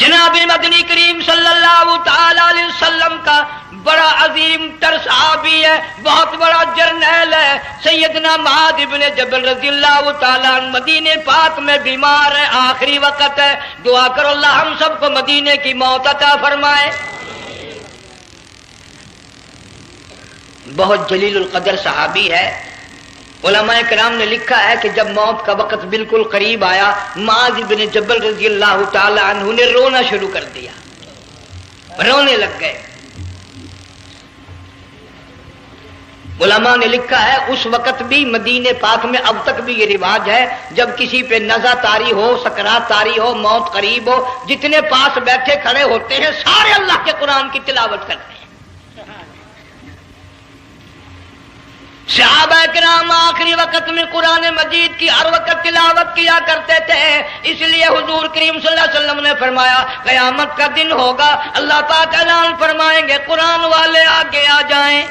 جناب مدنی کریم صلی اللہ تعالی علیہ وسلم کا بڑا عظیم تر صحابی ہے، بہت بڑا جرنیل ہے، سیدنا معاذ ابن جبل رضی اللہ تعالی عنہ مدینے پاک میں بیمار ہے، آخری وقت ہے، دعا کرو اللہ ہم سب کو مدینے کی موت عطا فرمائے۔ بہت جلیل القدر صحابی ہے، علماء کرام نے لکھا ہے کہ جب موت کا وقت بالکل قریب آیا، معاذ بن جبل رضی اللہ تعالی عنہ نے رونا شروع کر دیا، رونے لگ گئے۔ علماء نے لکھا ہے اس وقت بھی مدینے پاک میں اب تک بھی یہ رواج ہے، جب کسی پہ نزع طاری ہو، سکرات طاری ہو، موت قریب ہو، جتنے پاس بیٹھے کھڑے ہوتے ہیں سارے اللہ کے قرآن کی تلاوت کرتے ہیں۔ صحابہ کرام آخری وقت میں قرآن مجید کی ہر وقت تلاوت کیا کرتے تھے، اس لیے حضور کریم صلی اللہ علیہ وسلم نے فرمایا قیامت کا دن ہوگا، اللہ پاک اعلان فرمائیں گے قرآن والے آگے آ جائیں۔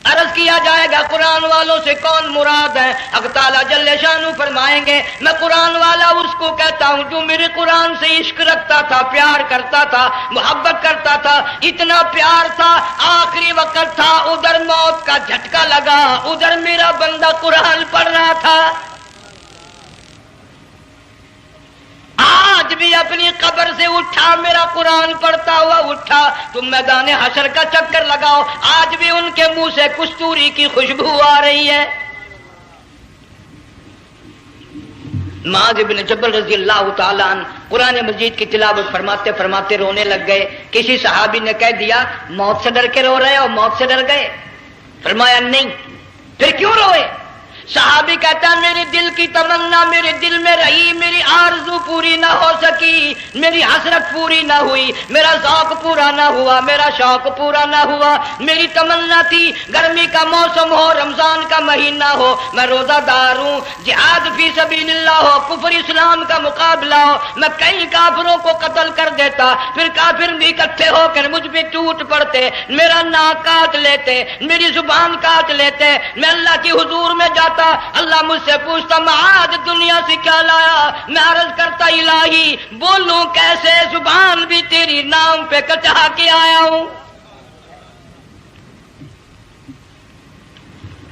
عرض کیا جائے گا قرآن والوں سے کون مراد ہے؟ حق تعالیٰ جل شانہ فرمائیں گے میں قرآن والا اس کو کہتا ہوں جو میرے قرآن سے عشق رکھتا تھا، پیار کرتا تھا، محبت کرتا تھا، اتنا پیار تھا آخری وقت تھا، ادھر موت کا جھٹکا لگا، ادھر میرا بندہ قرآن پڑھ رہا تھا، آج بھی اپنی قبر سے اٹھا، میرا قرآن پڑھتا ہوا اٹھا، تم میدان حشر کا چکر لگاؤ، آج بھی ان کے منہ سے کستوری کی خوشبو آ رہی ہے۔ معاذ بن جبل رضی اللہ تعالیٰ عنہ قرآن مجید کی تلاوت فرماتے فرماتے رونے لگ گئے. کسی صحابی نے کہہ دیا موت سے ڈر کے رو رہے ہو, موت سے ڈر گئے؟ فرمایا نہیں. پھر کیوں روئے؟ صحابی کہتا ہے میرے دل کی تمنا میرے دل میں رہی, میری آرزو پوری نہ ہو سکی, میری حسرت پوری نہ ہوئی, میرا ذوق پورا نہ ہوا, میرا شوق پورا نہ ہوا. میری تمنا تھی گرمی کا موسم ہو, رمضان کا مہینہ ہو, میں روزہ دار ہوں, جہاد فی سبیل اللہ ہو, کفر اسلام کا مقابلہ ہو, میں کئی کافروں کو قتل کر دیتا, پھر کافر بھی اکٹھے ہو کر مجھ پہ ٹوٹ پڑتے, میرا ناک کاٹ لیتے, میری زبان کاٹ لیتے, میں اللہ کی حضور میں جاتا, اللہ مجھ سے پوچھتا معاذ دنیا سے کیا لایا؟ میں عرض کرتا الہی بولوں کیسے, زبان بھی تیری نام پہ کٹا کے آیا ہوں,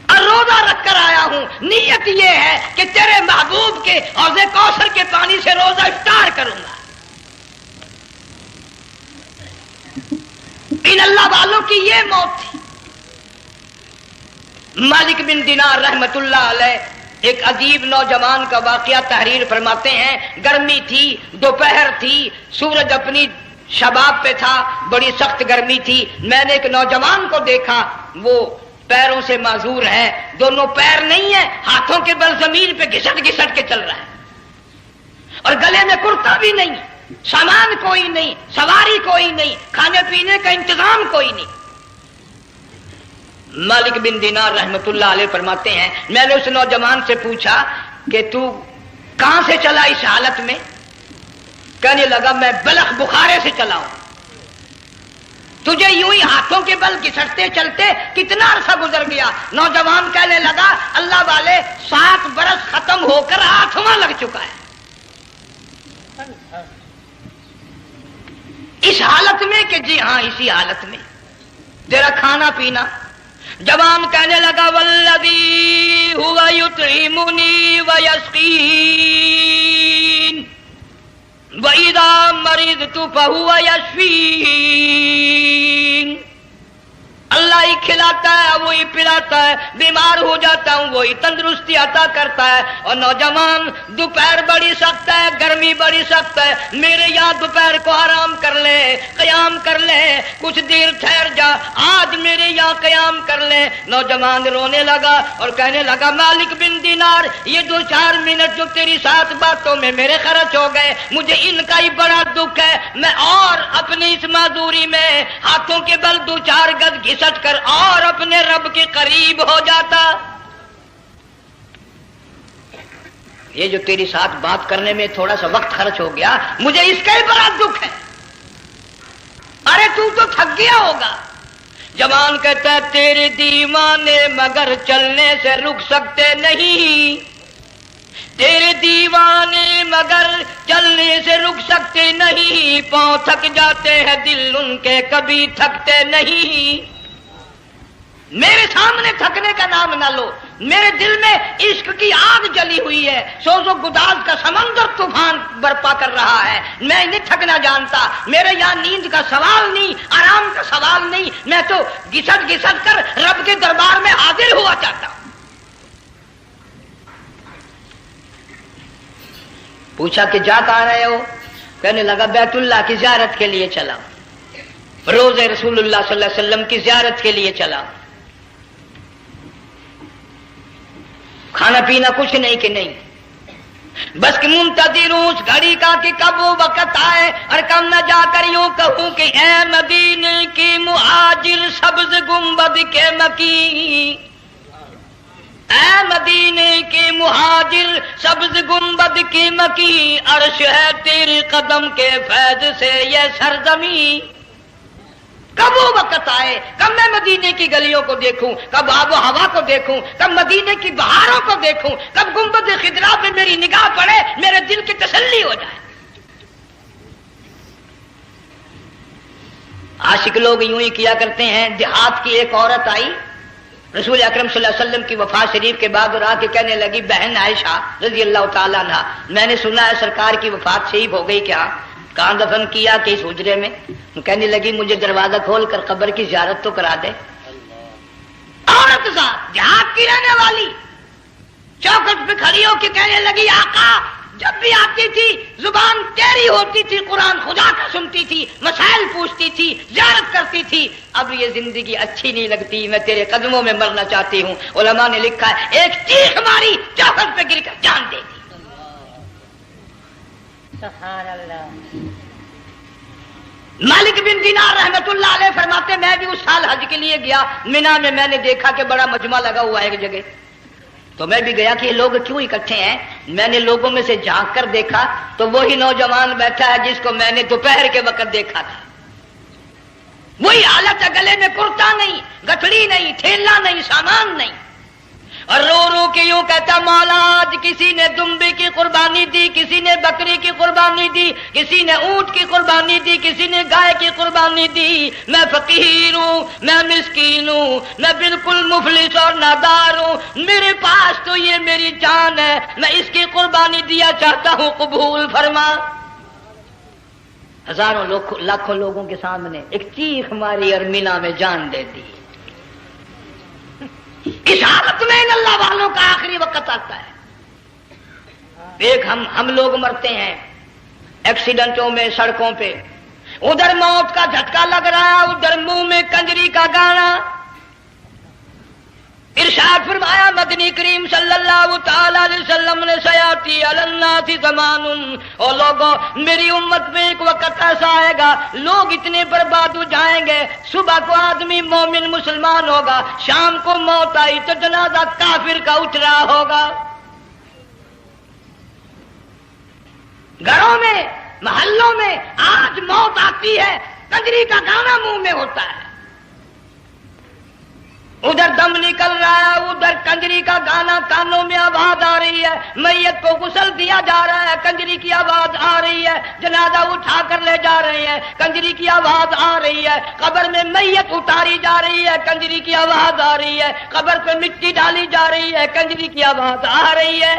اور روزہ رکھ کر آیا ہوں. نیت یہ ہے کہ تیرے محبوب کے حوض کوثر کے پانی سے روزہ افطار کروں گا. ان اللہ والوں کی یہ موت تھی. مالک بن دینار رحمت اللہ علیہ ایک عجیب نوجوان کا واقعہ تحریر فرماتے ہیں. گرمی تھی, دوپہر تھی, سورج اپنی شباب پہ تھا, بڑی سخت گرمی تھی. میں نے ایک نوجوان کو دیکھا, وہ پیروں سے معذور ہے, دونوں پیر نہیں ہیں, ہاتھوں کے بل زمین پہ گھسٹ گھسٹ کے چل رہا ہے, اور گلے میں کرتا بھی نہیں, سامان کوئی نہیں, سواری کوئی نہیں, کھانے پینے کا انتظام کوئی نہیں. مالک بن دینار رحمت اللہ علیہ فرماتے ہیں میں نے اس نوجوان سے پوچھا کہ تو کہاں سے چلا اس حالت میں؟ کہنے لگا میں بلخ بخارے سے چلا ہوں. تجھے یوں ہی ہاتھوں کے بل گھسٹتے چلتے کتنا عرصہ گزر گیا؟ نوجوان کہنے لگا اللہ والے 7 برس ختم ہو کر 8واں لگ چکا ہے. اس حالت میں کہ جی ہاں اسی حالت میں. تیرا کھانا پینا. جوان کہنے لگا والذی ہوا یطعمنی ویسقین وَإِذَا مَرِضْتُ فَهُوَ يَشْفِينِ. اللہ ہی کھلاتا ہے, وہی پلاتا ہے, بیمار ہو جاتا ہوں وہی تندرستی عطا کرتا ہے. اور نوجوان دوپہر بڑی سخت ہے, گرمی بڑی سخت ہے, میرے یہاں دوپہر کو آرام کر لے, قیام کر لے, کچھ دیر ٹھہر جا, آج میرے یہاں قیام کر لے. نوجوان رونے لگا اور کہنے لگا مالک بن دینار یہ 2-4 منٹ جو تیری ساتھ باتوں میں میرے خرچ ہو گئے, مجھے ان کا ہی بڑا دکھ ہے. میں اور اپنی اس معذوری میں ہاتھوں کے بل 2-4 گز گھسٹ کر اور اپنے رب کے قریب ہو جاتا. یہ جو تیری ساتھ بات کرنے میں تھوڑا سا وقت خرچ ہو گیا, مجھے اس کا ہی بڑا دکھ ہے. ارے تو تھک گیا ہوگا. جوان کہتا ہے تیرے دیوانے مگر چلنے سے رک سکتے نہیں, تیرے دیوانے مگر چلنے سے رک سکتے نہیں, پاؤں تھک جاتے ہیں دل ان کے کبھی تھکتے نہیں. میرے سامنے تھکنے کا نام نہ لو, میرے دل میں عشق کی آگ جلی ہوئی ہے, سوز و گداز کا سمندر طوفان برپا کر رہا ہے. میں نہیں تھکنا جانتا, میرے یہاں نیند کا سوال نہیں, آرام کا سوال نہیں, میں تو گھسٹ گھسٹ کر رب کے دربار میں حاضر ہوا چاہتا ہوں. پوچھا کہ جا کہاں رہے ہو؟ کہنے لگا بیت اللہ کی زیارت کے لیے چلا, روز رسول اللہ صلی اللہ علیہ وسلم کی زیارت کے لیے چلا. کھانا پینا کچھ نہیں کہ نہیں, بس کہ منتظر ہوں اس گھڑی کا کہ کب وہ وقت آئے اور کب میں جا کر یوں کہوں کہ اے مدینے کی مہاجر سبز گنبد کے مکی, اے مدینے کے مہاجر سبز گنبد کی مکی, عرش ہے تیرے قدم کے فیض سے یہ سرزمین. کب وہ وقت آئے, کب میں مدینے کی گلیوں کو دیکھوں, کب آب و ہوا کو دیکھوں, کب مدینے کی بہاروں کو دیکھوں, کب گنبد خضرا پہ میری نگاہ پڑے, میرے دل کی تسلی ہو جائے. عاشق لوگ یوں ہی کیا کرتے ہیں. دیہات کی ایک عورت آئی رسول اکرم صلی اللہ علیہ وسلم کی وفات شریف کے بعد, اور آ کے کہنے لگی بہن عائشہ رضی اللہ تعالیٰ عنہا, میں نے سنا ہے سرکار کی وفات شریف ہو گئی, کیا کہاں دفن کیا کہ اس حجرے میں؟ کہنے لگی مجھے دروازہ کھول کر قبر کی زیارت تو کرا دے. عورت صاحب دیہات کی رہنے والی چوکھٹ پہ کھڑی ہو کے کہنے لگی آقا جب بھی آتی تھی زبان تیری ہوتی تھی، قرآن خدا کا سنتی تھی، مسائل پوچھتی تھی، زیارت کرتی تھی۔ اب یہ زندگی اچھی نہیں لگتی، میں تیرے قدموں میں مرنا چاہتی ہوں۔ علماء نے لکھا ہے ایک چیخ ماری، چوکھٹ پہ گر کر جان دے دی۔ سبحان اللہ۔ مالک بن دینار رحمت اللہ علیہ فرماتے میں بھی اس سال حج کے لیے گیا، مینا میں میں نے دیکھا کہ بڑا مجمع لگا ہوا ہے ایک جگہ، تو میں بھی گیا کہ یہ لوگ کیوں اکٹھے ہیں۔ میں نے لوگوں میں سے جھانک کر دیکھا تو وہی نوجوان بیٹھا ہے جس کو میں نے دوپہر کے وقت دیکھا تھا، وہی حالت ہے، گلے میں کرتا نہیں، گٹھڑی نہیں، تھیلا نہیں، سامان نہیں، اور رو رو کے یوں کہتا مولا آج کسی نے دمبی کی قربانی دی، کسی نے بکری کی قربانی دی، کسی نے اونٹ کی قربانی دی، کسی نے گائے کی قربانی دی، میں فقیر ہوں، میں مسکین ہوں، میں بالکل مفلس اور نادار ہوں، میرے پاس تو یہ میری جان ہے، میں اس کی قربانی دیا چاہتا ہوں، قبول فرما۔ ہزاروں لاکھوں لوگوں کے سامنے ایک چیخ ماری اور مینا میں جان دے دی۔ اس حالت میں ان اللہ والوں کا آخری وقت آتا ہے۔ ایک ہم لوگ مرتے ہیں ایکسیڈنٹوں میں، سڑکوں پہ، ادھر موت کا جھٹکا لگ رہا ہے، ادھر منہ میں کنجری کا گانا۔ ارشاد فرمایا مدنی کریم صلی اللہ تعالی علیہ وسلم نے سیاتی علی الناس زمان، او لوگوں میری امت میں ایک وقت ایسا آئے گا لوگ اتنے برباد ہو جائیں گے، صبح کو آدمی مومن مسلمان ہوگا، شام کو موت آئی تو جنازہ کافر کا اٹھ رہا ہوگا۔ گھروں میں، محلوں میں آج موت آتی ہے، کنجری کا گانا منہ میں ہوتا ہے، ادھر دم نکل رہا ہے، ادھر کنجری کا گانا کانوں میں آواز آ رہی ہے، میت کو غسل دیا جا رہا ہے، کنجری کی آواز آ رہی ہے، جنازہ اٹھا کر لے جا رہے ہیں، کنجری کی آواز آ رہی ہے، قبر میں میت اتاری جا رہی ہے، کنجری کی آواز آ رہی ہے، قبر پہ مٹی ڈالی جا رہی ہے، کنجری کی آواز آ رہی ہے۔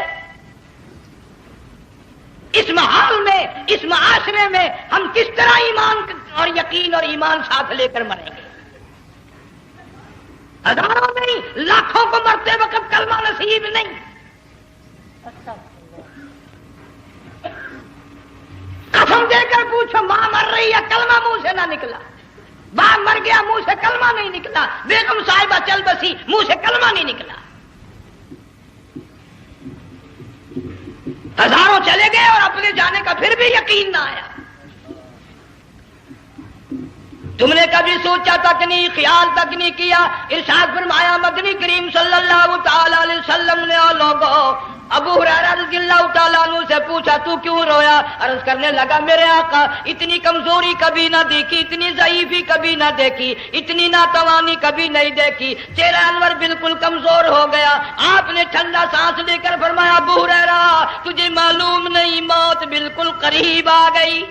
اس ماحول میں، اس معاشرے میں ہم کس طرح ایمان اور یقین اور ایمان ساتھ لے کر مریں گے؟ ہزاروں نہیں، لاکھوں کو مرتے وقت کلمہ نصیب نہیں۔ قسم دے کر پوچھو ماں مر رہی ہے، کلمہ منہ سے نہ نکلا، باپ مر گیا منہ سے کلمہ نہیں نکلا، بیگم صاحبہ چل بسی منہ سے کلمہ نہیں نکلا۔ ہزاروں چلے گئے اور اپنے جانے کا پھر بھی یقین نہ آیا۔ تم نے کبھی سوچا تک نہیں، خیال تک نہیں کیا؟ ارشاد فرمایا مدنی کریم صلی اللہ تعالی علیہ وسلم نے اور لوگوں ابو ہریرہ رضی اللہ تعالیٰ عنہ سے پوچھا تو کیوں رویا؟ عرض کرنے لگا میرے آقا اتنی کمزوری کبھی نہ دیکھی، اتنی ضعیفی کبھی نہ دیکھی، اتنی ناتوانی کبھی نہیں دیکھی، چہرہ انور بالکل کمزور ہو گیا۔ آپ نے ٹھنڈا سانس لے کر فرمایا ابو ہریرہ تجھے معلوم نہیں موت بالکل قریب آ گئی،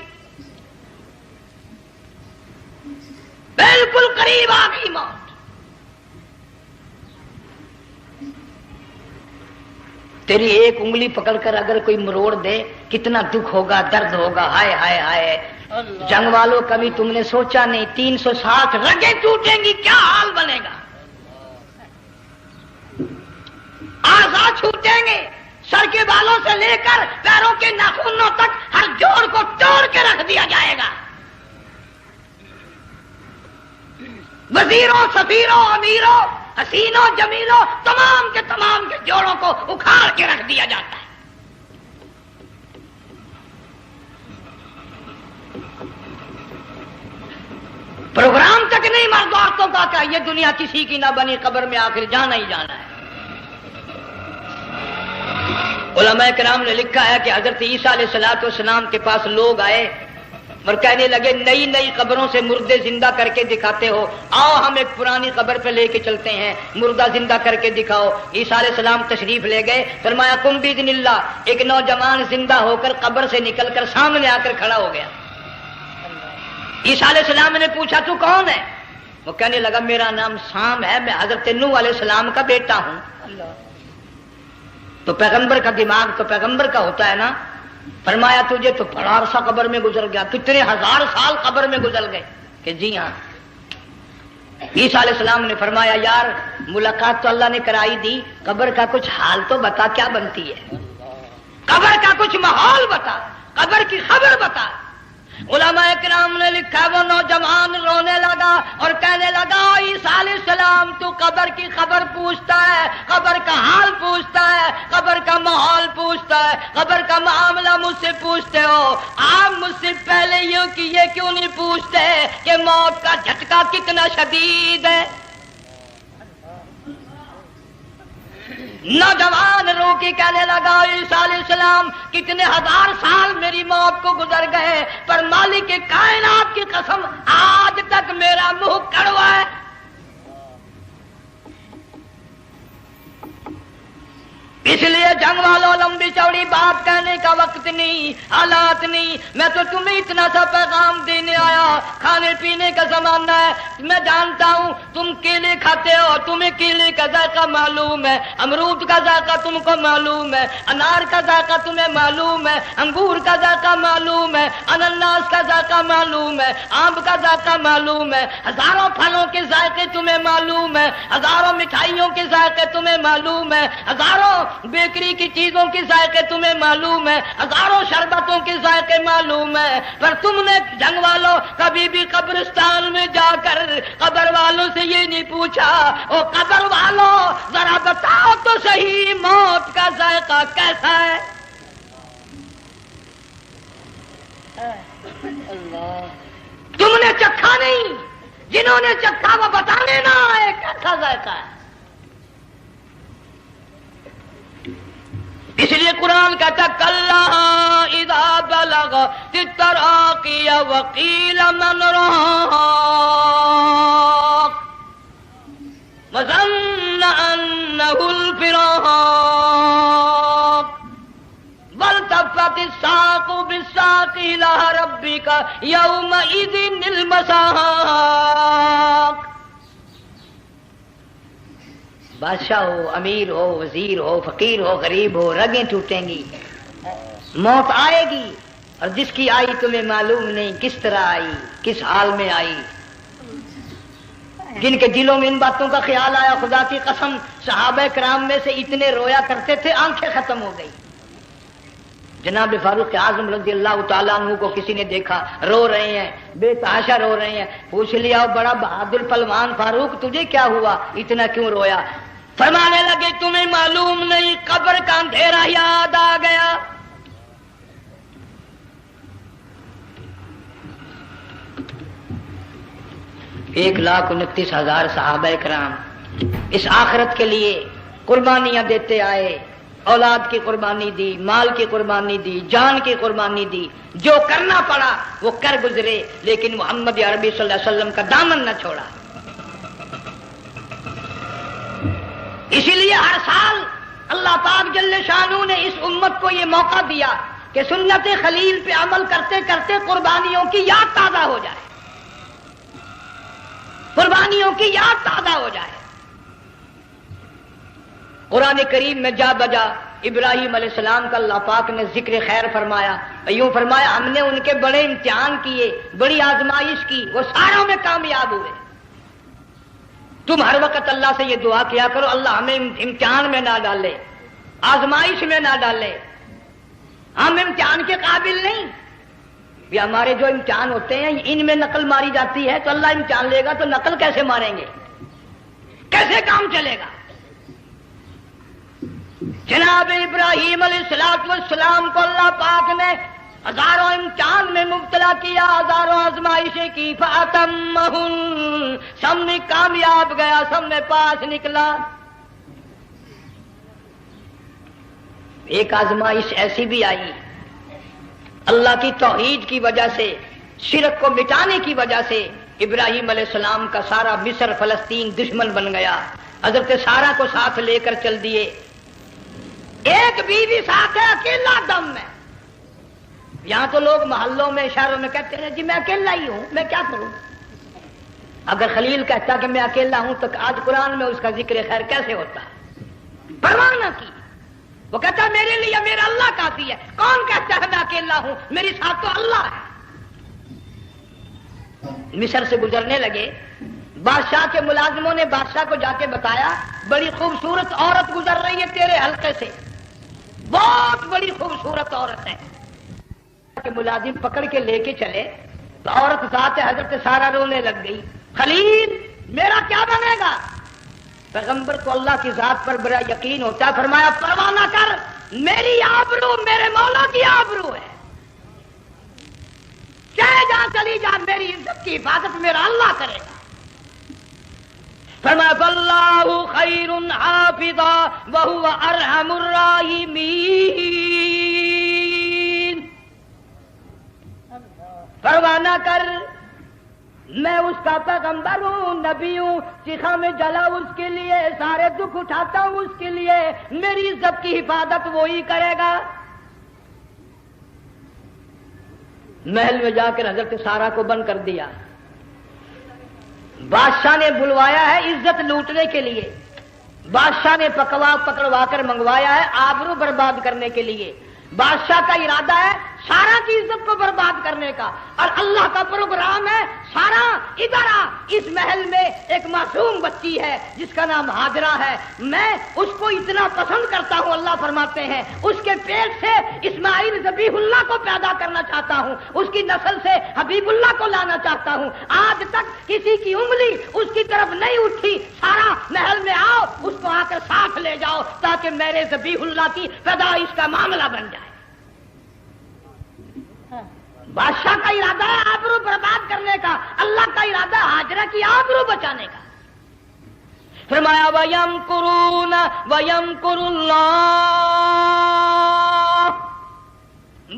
بالکل قریب آ گئی موت۔ تیری ایک انگلی پکڑ کر اگر کوئی مروڑ دے کتنا دکھ ہوگا، درد ہوگا، ہائے ہائے ہائے۔ جنگ والوں کبھی تم نے سوچا نہیں 360 رگیں ٹوٹیں گی کیا حال بنے گا، اعضاء چھوٹیں گے، سر کے بالوں سے لے کر پیروں کے ناخنوں تک ہر جوڑ کو توڑ کے رکھ دیا جائے گا، وزیروں، سفیروں، امیروں، حسینوں، جمیلوں، تمام کے جوڑوں کو اکھاڑ کے رکھ دیا جاتا ہے۔ پروگرام تک نہیں مرد عورتوں کا کہ یہ دنیا کسی کی نہ بنی، قبر میں آخر جانا ہی جانا ہے۔ علماء کرام نے لکھا ہے کہ حضرت عیسیٰ علیہ السلام کے پاس لوگ آئے اور کہنے لگے نئی نئی قبروں سے مردے زندہ کر کے دکھاتے ہو، آؤ ہم ایک پرانی قبر پہ لے کے چلتے ہیں، مردہ زندہ کر کے دکھاؤ۔ عیسیٰ علیہ السلام تشریف لے گئے، فرمایا کم باذن اللہ، ایک نوجوان زندہ ہو کر قبر سے نکل کر سامنے آ کر کھڑا ہو گیا۔ عیسیٰ علیہ السلام نے پوچھا تو کون ہے؟ وہ کہنے لگا میرا نام سام ہے، میں حضرت نوح علیہ السلام کا بیٹا ہوں۔ تو پیغمبر کا دماغ تو پیغمبر کا ہوتا ہے نا۔ فرمایا تجھے تو بڑا عرصہ قبر میں گزر گیا، کتنے ہزار سال قبر میں گزر گئے؟ کہ جی ہاں۔ عیسیٰ علیہ السلام نے فرمایا یار ملاقات تو اللہ نے کرائی دی، قبر کا کچھ حال تو بتا کیا بنتی ہے؟ قبر کا کچھ ماحول بتا، قبر کی خبر بتا۔ علماء کرام نے لکھا وہ نوجوان رونے لگا اور کہنے لگا عیسیٰ علیہ السلام تو قبر کی خبر پوچھتا ہے، قبر کا حال پوچھتا ہے، قبر کا ماحول پوچھتا ہے، قبر کا معاملہ مجھ سے پوچھتے ہو، آپ مجھ سے پہلے یہ کیوں نہیں پوچھتے کہ موت کا جھٹکا کتنا شدید ہے؟ نوجوان رو کے کہنے لگا عیسیٰ علیہ السلام کتنے ہزار سال میری موت کو گزر گئے، پر مالک کائنات کی قسم آج تک میرا منہ کڑوا ہے۔ اس لیے جنگ والوں لمبی چوڑی بات کہنے کا وقت نہیں، حالات نہیں، میں تو تمہیں اتنا سا پیغام دینے آیا۔ کھانے پینے کا زمانہ ہے، میں جانتا ہوں تم کیلے کھاتے ہو، تمہیں کیلے کا ذائقہ معلوم ہے، امرود کا ذائقہ تم کو معلوم ہے، انار کا ذائقہ تمہیں معلوم ہے، انگور کا ذائقہ معلوم ہے، انناس کا ذائقہ معلوم ہے، آم کا ذائقہ معلوم ہے، ہزاروں پھلوں کے ذائقے تمہیں معلوم ہے، ہزاروں مٹھائیوں کے ذائقے تمہیں معلوم ہے، ہزاروں بیکری کی چیزوں کے ذائقے تمہیں معلوم ہے، ہزاروں شربتوں کے ذائقے معلوم ہے، پر تم نے جنگ والوں کبھی بھی قبرستان میں جا کر قبر والوں سے یہ نہیں پوچھا او قبر والوں ذرا بتاؤ تو صحیح موت کا ذائقہ کیسا ہے؟ تم نے چکھا نہیں، جنہوں نے چکھا وہ بتانے نہ آئے کیسا ذائقہ ہے۔ اس لیے قرآن کہتا کلا اذا بلغت التراقی وقیل من راق وظن انه الفراق والتفت الساق بالساق الى ربك يومئذ المساق۔ بادشاہ ہو، امیر ہو، وزیر ہو، فقیر ہو، غریب ہو، رگیں ٹوٹیں گی، موت آئے گی، اور جس کی آئی تمہیں معلوم نہیں کس طرح آئی، کس حال میں آئی۔ جن کے دلوں میں ان باتوں کا خیال آیا، خدا کی قسم صحابہ کرام میں سے اتنے رویا کرتے تھے آنکھیں ختم ہو گئی۔ جناب فاروق اعظم رضی اللہ تعالیٰ عنہ کو کسی نے دیکھا رو رہے ہیں، بے تحاشا رو رہے ہیں، پوچھ لیا بڑا بہادر پہلوان فاروق تجھے کیا ہوا، اتنا کیوں رویا؟ فرمانے لگے تمہیں معلوم نہیں قبر کا اندھیرا یاد آ گیا۔ ایک 1,29,000 صحابہ کرام اس آخرت کے لیے قربانیاں دیتے آئے، اولاد کی قربانی دی، مال کی قربانی دی، جان کی قربانی دی، جو کرنا پڑا وہ کر گزرے، لیکن محمد عربی صلی اللہ علیہ وسلم کا دامن نہ چھوڑا۔ اسی لیے ہر سال اللہ پاک جل شانہ نے اس امت کو یہ موقع دیا کہ سنت خلیل پہ عمل کرتے کرتے قربانیوں کی یاد تازہ ہو جائے، قربانیوں کی یاد تازہ ہو جائے۔ قرآن کریم میں جا بجا ابراہیم علیہ السلام کا اللہ پاک نے ذکر خیر فرمایا، یوں فرمایا ہم نے ان کے بڑے امتحان کیے، بڑی آزمائش کی، وہ ساروں میں کامیاب ہوئے۔ تم ہر وقت اللہ سے یہ دعا کیا کرو اللہ ہمیں امتحان میں نہ ڈالے، آزمائش میں نہ ڈالے، ہم امتحان کے قابل نہیں۔ یہ ہمارے جو امتحان ہوتے ہیں ان میں نقل ماری جاتی ہے، تو اللہ امتحان لے گا تو نقل کیسے ماریں گے، کیسے کام چلے گا؟ جناب ابراہیم علیہ السلام کو اللہ پاک نے ہزاروں امتحان میں مبتلا کیا، ہزاروں آزمائشیں کی، فَأَتَمَّهُنْ سب میں کامیاب گیا، سب میں پاس نکلا۔ ایک آزمائش ایسی بھی آئی اللہ کی توحید کی وجہ سے، شرک کو مٹانے کی وجہ سے ابراہیم علیہ السلام کا سارا مصر فلسطین دشمن بن گیا، حضرت سارہ کو ساتھ لے کر چل دیے، ایک بیوی ساتھ ہے اکیلا دم میں۔ یہاں تو لوگ محلوں میں شہروں میں کہتے ہیں جی میں اکیلا ہی ہوں، میں کیا کروں؟ اگر خلیل کہتا کہ میں اکیلا ہوں تو آج قرآن میں اس کا ذکر خیر کیسے ہوتا؟ پرواہ نہ کی، وہ کہتا میرے لیے میرا اللہ کافی ہے۔ کون کہتا ہے میں اکیلا ہوں، میری ساتھ تو اللہ ہے۔ مصر سے گزرنے لگے، بادشاہ کے ملازموں نے بادشاہ کو جا کے بتایا بڑی خوبصورت عورت گزر رہی ہے تیرے حلقے سے، بہت بڑی خوبصورت عورت ہے کہ ملازم پکڑ کے لے کے چلے تو عورت ذات حضرت سارہ رونے لگ گئی، خلیل میرا کیا بنے گا؟ پیغمبر کو اللہ کی ذات پر بڑا یقین ہوتا ہے، فرمایا پرواہ نہ کر، میری آبرو میرے مولا کی آبرو ہے، چلے جا چلی جا، میری عزت کی حفاظت میرا اللہ کرے گا۔ فرمایا فاللہ خیر حافظا وہو ارحم الراحمین، پرواہ نہ کر، میں اس کا پیغمبر ہوں، نبی ہوں، چیخا میں جلا اس کے لیے، سارے دکھ اٹھاتا ہوں اس کے لیے، میری عزت کی حفاظت وہی کرے گا۔ محل میں جا کر حضرت سارہ کو بند کر دیا، بادشاہ نے بلوایا ہے عزت لوٹنے کے لیے، بادشاہ نے پکڑوا کر منگوایا ہے آبرو برباد کرنے کے لیے، بادشاہ کا ارادہ ہے سارا کی عزت کو برباد کرنے کا، اور اللہ کا پروگرام ہے سارا ادھر آ، اس محل میں ایک معصوم بچی ہے جس کا نام ہاجرہ ہے، میں اس کو اتنا پسند کرتا ہوں، اللہ فرماتے ہیں اس کے پیٹ سے اسماعیل ذبیح اللہ کو پیدا کرنا چاہتا ہوں، اس کی نسل سے حبیب اللہ کو لانا چاہتا ہوں، آج تک کسی کی انگلی اس کی طرف نہیں اٹھی، سارا محل میں آؤ، اس کو آ کر ساتھ لے جاؤ تاکہ میرے ذبیح اللہ کی پیدائش کا معاملہ بن جائے۔ بادشاہ کا ارادہ ہے آبرو برباد کرنے کا، اللہ کا ارادہ ہاجرہ کی آبرو بچانے کا۔ فرمایا وَيَمْكُرُونَ وَيَمْكُرُ اللَّهُ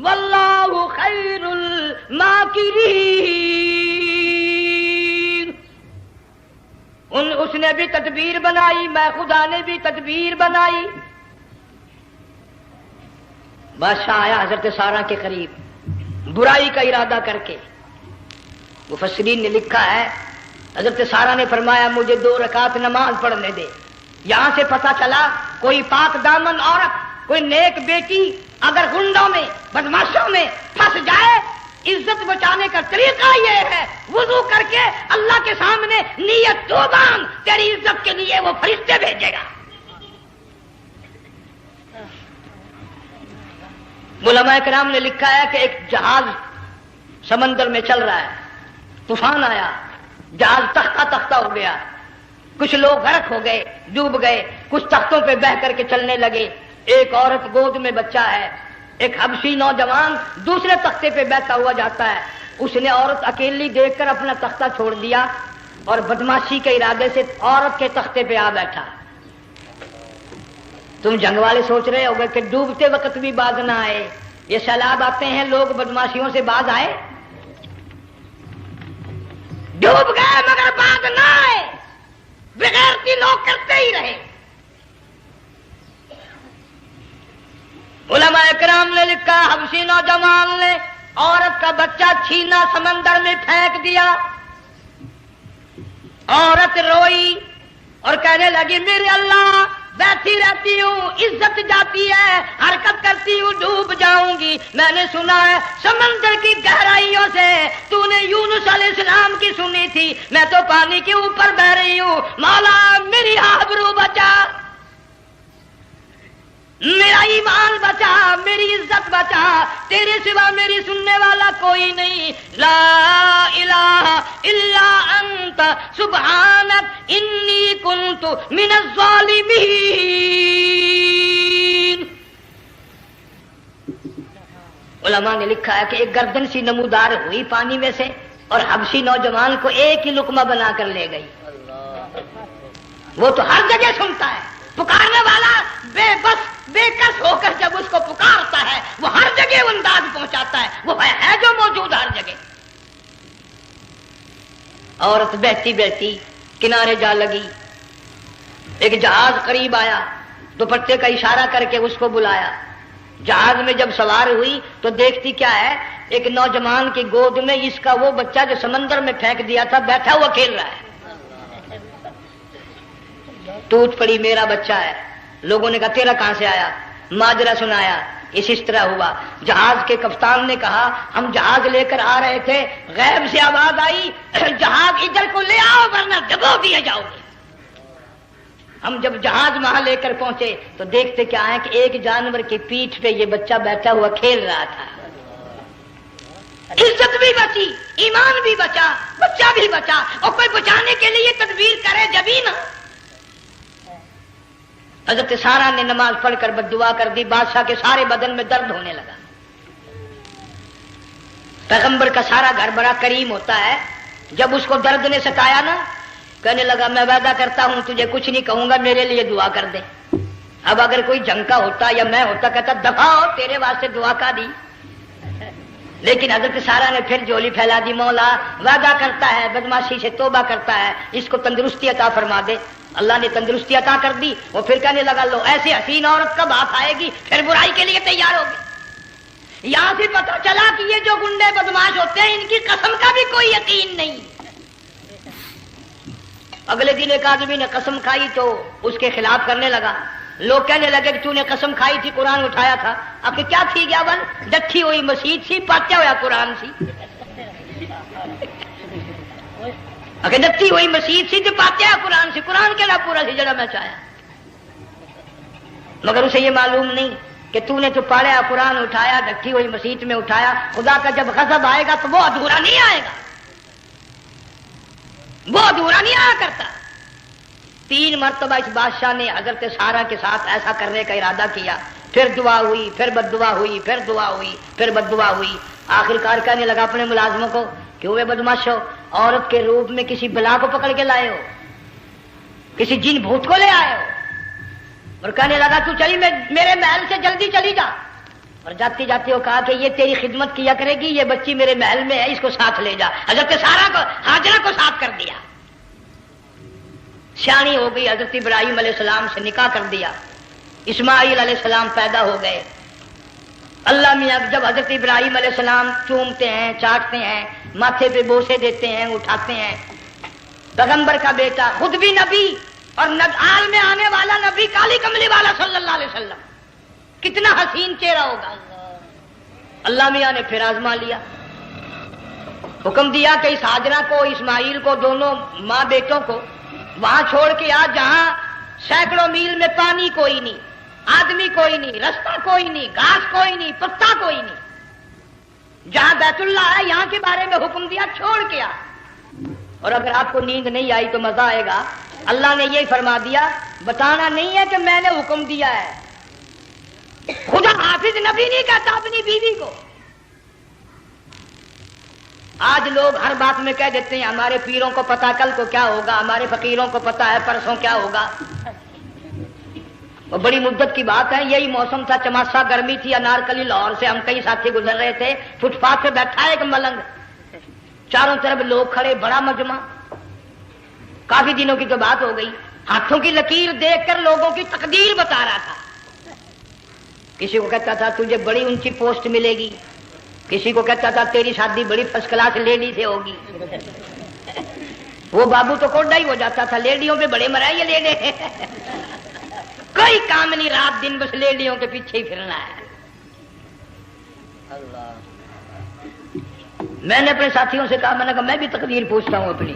وَاللَّهُ خَيْرُ الْمَاكِرِينَ، اس نے بھی تدبیر بنائی، میں خدا نے بھی تدبیر بنائی۔ بادشاہ آیا حضرت سارہ کے قریب برائی کا ارادہ کر کے، مفسرین نے لکھا ہے حضرت سارہ نے فرمایا مجھے 2 رکعت نماز پڑھنے دے۔ یہاں سے پتہ چلا کوئی پاک دامن عورت، کوئی نیک بیٹی اگر غنڈوں میں بدماشوں میں پھنس جائے، عزت بچانے کا طریقہ یہ ہے وضو کر کے اللہ کے سامنے نیت تو باندھ، تیری عزت کے لیے وہ فرشتے بھیجے گا۔ علماء کرام نے لکھا ہے کہ ایک جہاز سمندر میں چل رہا ہے، طوفان آیا، جہاز تختہ تختہ ہو گیا، کچھ لوگ غرق ہو گئے، ڈوب گئے، کچھ تختوں پہ بہ کر کے چلنے لگے، ایک عورت گود میں بچہ ہے، ایک حبشی نوجوان دوسرے تختے پہ بیٹھا ہوا جاتا ہے، اس نے عورت اکیلی دیکھ کر اپنا تختہ چھوڑ دیا اور بدماشی کے ارادے سے عورت کے تختے پہ آ بیٹھا۔ تم جنگ والے سوچ رہے ہوگے کہ ڈوبتے وقت بھی باز نہ آئے، یہ سیلاب آتے ہیں لوگ بدماشیوں سے باز آئے؟ ڈوب گئے مگر باز نہ آئے، بغیرتی لوگ کرتے ہی رہے۔ علماء کرام نے لکھا حبشی نوجوان نے عورت کا بچہ چھینا سمندر میں پھینک دیا، عورت روئی اور کہنے لگی میرے اللہ بیٹھی رہتی ہوں، عزت جاتی ہے، حرکت کرتی ہوں ڈوب جاؤں گی، میں نے سنا ہے سمندر کی گہرائیوں سے تو نے یونس علیہ السلام کی سنی تھی، میں تو پانی کے اوپر بہ رہی ہوں، مولا میری آبرو بچا، میرا ایمان بچا، میری عزت بچا، تیرے سوا میری سننے والا کوئی نہیں، لا الہ الا انت سبحانک انی کنت من الظالمین۔ علماء نے لکھا ہے کہ ایک گردن سی نمودار ہوئی پانی میں سے اور حبشی نوجوان کو ایک ہی لقمہ بنا کر لے گئی۔ وہ تو ہر جگہ سنتا ہے، پکارنے والا بے بس بے کس ہو کر جب اس کو پکارتا ہے وہ ہر جگہ انداز پہنچاتا ہے، وہ ہے جو موجود ہر جگہ۔ عورت بہتی بہتی کنارے جا لگی، ایک جہاز قریب آیا، دوپٹے کا اشارہ کر کے اس کو بلایا، جہاز میں جب سوار ہوئی تو دیکھتی کیا ہے، ایک نوجوان کی گود میں اس کا وہ بچہ جو سمندر میں پھینک دیا تھا بیٹھا ہوا کھیل رہا ہے۔ ٹوٹ پڑی میرا بچہ ہے، لوگوں نے کہا تیرا کہاں سے آیا، ماجرا سنایا، اس طرح ہوا۔ جہاز کے کپتان نے کہا ہم جہاز لے کر آ رہے تھے، غیب سے آواز آئی جہاز ادھر کو لے آؤ ورنہ دبو دیے جاؤ گے۔ ہم جب جہاز وہاں لے کر پہنچے تو دیکھتے کیا ہے کہ ایک جانور کی پیٹھ پہ یہ بچہ بیٹھا ہوا کھیل رہا تھا. عزت بھی بچی، ایمان بھی بچا، بچہ بھی بچا. اور کوئی بچانے کے لیے تدبیر کرے جبھی نا. حضرت سارا نے نماز پڑھ کر بددعا کر دی. بادشاہ کے سارے بدن میں درد ہونے لگا. پیغمبر کا سارا گھر بڑا کریم ہوتا ہے. جب اس کو درد نے ستایا نا، کہنے لگا میں وعدہ کرتا ہوں تجھے کچھ نہیں کہوں گا، میرے لیے دعا کر دے. اب اگر کوئی جنگ کا ہوتا یا میں ہوتا کہتا دفع ہو، تیرے واسطے دعا کا دی. لیکن حضرت سارا نے پھر جولی پھیلا دی. مولا وعدہ کرتا ہے، بدماشی سے توبہ کرتا ہے، اس کو تندرستی عطا فرما دے. اللہ نے تندرستی عطا کر دی. وہ پھر کہنے لگا لو ایسی حسین عورت کب ہاتھ آئے گی، پھر برائی کے لیے تیار ہوگی. یہاں سے پتہ چلا کہ یہ جو گنڈے بدماش ہوتے ہیں ان کی قسم کا بھی کوئی یقین نہیں. اگلے دن ایک آدمی نے قسم کھائی تو اس کے خلاف کرنے لگا. لوگ کہنے لگے کہ تو نے قسم کھائی تھی، قرآن اٹھایا تھا. اب کہ کیا تھی گیا بن ڈٹھی ہوئی مسجد سی، پاٹیا ہوا قرآن سی. اگر ڈٹھی ہوئی مسجد سی تو پاٹیا قرآن سی. قرآن کے لا پورا سی جڑا میں چاہیا. مگر اسے یہ معلوم نہیں کہ تو نے تو پڑھا قرآن اٹھایا، ڈٹھی ہوئی مسجد میں اٹھایا. خدا کا جب غضب آئے گا تو وہ ادھورا نہیں آئے گا، وہ ادھورا نہیں آیا کرتا. 3 مرتبہ اس بادشاہ نے حضرت سارا کے ساتھ ایسا کرنے کا ارادہ کیا. پھر دعا ہوئی، پھر بد دعا ہوئی، پھر دعا ہوئی، پھر بد دعا ہوئی. آخرکار کہنے لگا اپنے ملازموں کو کہ ہوئے بدماش ہو، عورت کے روپ میں کسی بلا کو پکڑ کے لائے ہو، کسی جن بھوت کو لے آئے ہو. اور کہنے لگا تو چلی میرے محل سے جلدی چلی جا. اور جاتے جاتے وہ کہا کہ یہ تیری خدمت کیا کرے گی، یہ بچی میرے محل میں ہے، اس کو ساتھ لے جا. حضرت سارا کو ہاجرہ کو ساتھ کر دیا. سیانی ہو گئی، حضرت ابراہیم علیہ السلام سے نکاح کر دیا. اسماعیل علیہ السلام پیدا ہو گئے. اللہ میاں جب حضرت ابراہیم علیہ السلام چومتے ہیں، چاٹتے ہیں، ماتھے پہ بوسے دیتے ہیں، اٹھاتے ہیں. پیغمبر کا بیٹا، خود بھی نبی اور آل میں آنے والا نبی، کالی کملی والا صلی اللہ علیہ وسلم، کتنا حسین چہرہ ہوگا. اللہ میاں نے پھر آزما لیا. حکم دیا کہ اس ہاجرہ کو، اسماعیل کو، دونوں ماں بیٹوں کو وہاں چھوڑ کے آ جہاں سینکڑوں میل میں پانی کوئی نہیں، آدمی کوئی نہیں، رستہ کوئی نہیں، گھاس کوئی نہیں، پتا کوئی نہیں. جہاں بیت اللہ ہے یہاں کے بارے میں حکم دیا، چھوڑ کے آ. اور اگر آپ کو نیند نہیں آئی تو مزہ آئے گا. اللہ نے یہ فرما دیا، بتانا نہیں ہے کہ میں نے حکم دیا ہے. خدا حافظ نبی نہیں کہتا اپنی بیوی کو. آج لوگ ہر بات میں کہہ دیتے ہیں ہمارے پیروں کو پتا کل کو کیا ہوگا، ہمارے فقیروں کو پتا ہے پرسوں کیا ہوگا. وہ بڑی مدت کی بات ہے. یہی موسم تھا، چماسا گرمی تھی. انارکلی لاہور سے ہم کئی ساتھی گزر رہے تھے. فٹ پاتھ پہ بیٹھا ہے ایک ملنگ، چاروں طرف لوگ کھڑے، بڑا مجمع. کافی دنوں کی تو بات ہو گئی. ہاتھوں کی لکیر دیکھ کر لوگوں کی تقدیر بتا رہا تھا. کسی کو کہتا تھا تجھے بڑی اونچی پوسٹ ملے گی، کسی کو کہتا تھا تیری شادی بڑی فرسٹ کلاس لیڈی سے ہوگی. وہ بابو تو کوڈا ہی ہو جاتا تھا، لیڈیوں پہ بڑے مرائے یہ لیڈے. کوئی کام نہیں، رات دن بس لیڈیوں کے پیچھے ہی پھرنا ہے. میں نے اپنے ساتھیوں سے کہا، میں نے کہا میں بھی تقدیر پوچھتا ہوں اپنی.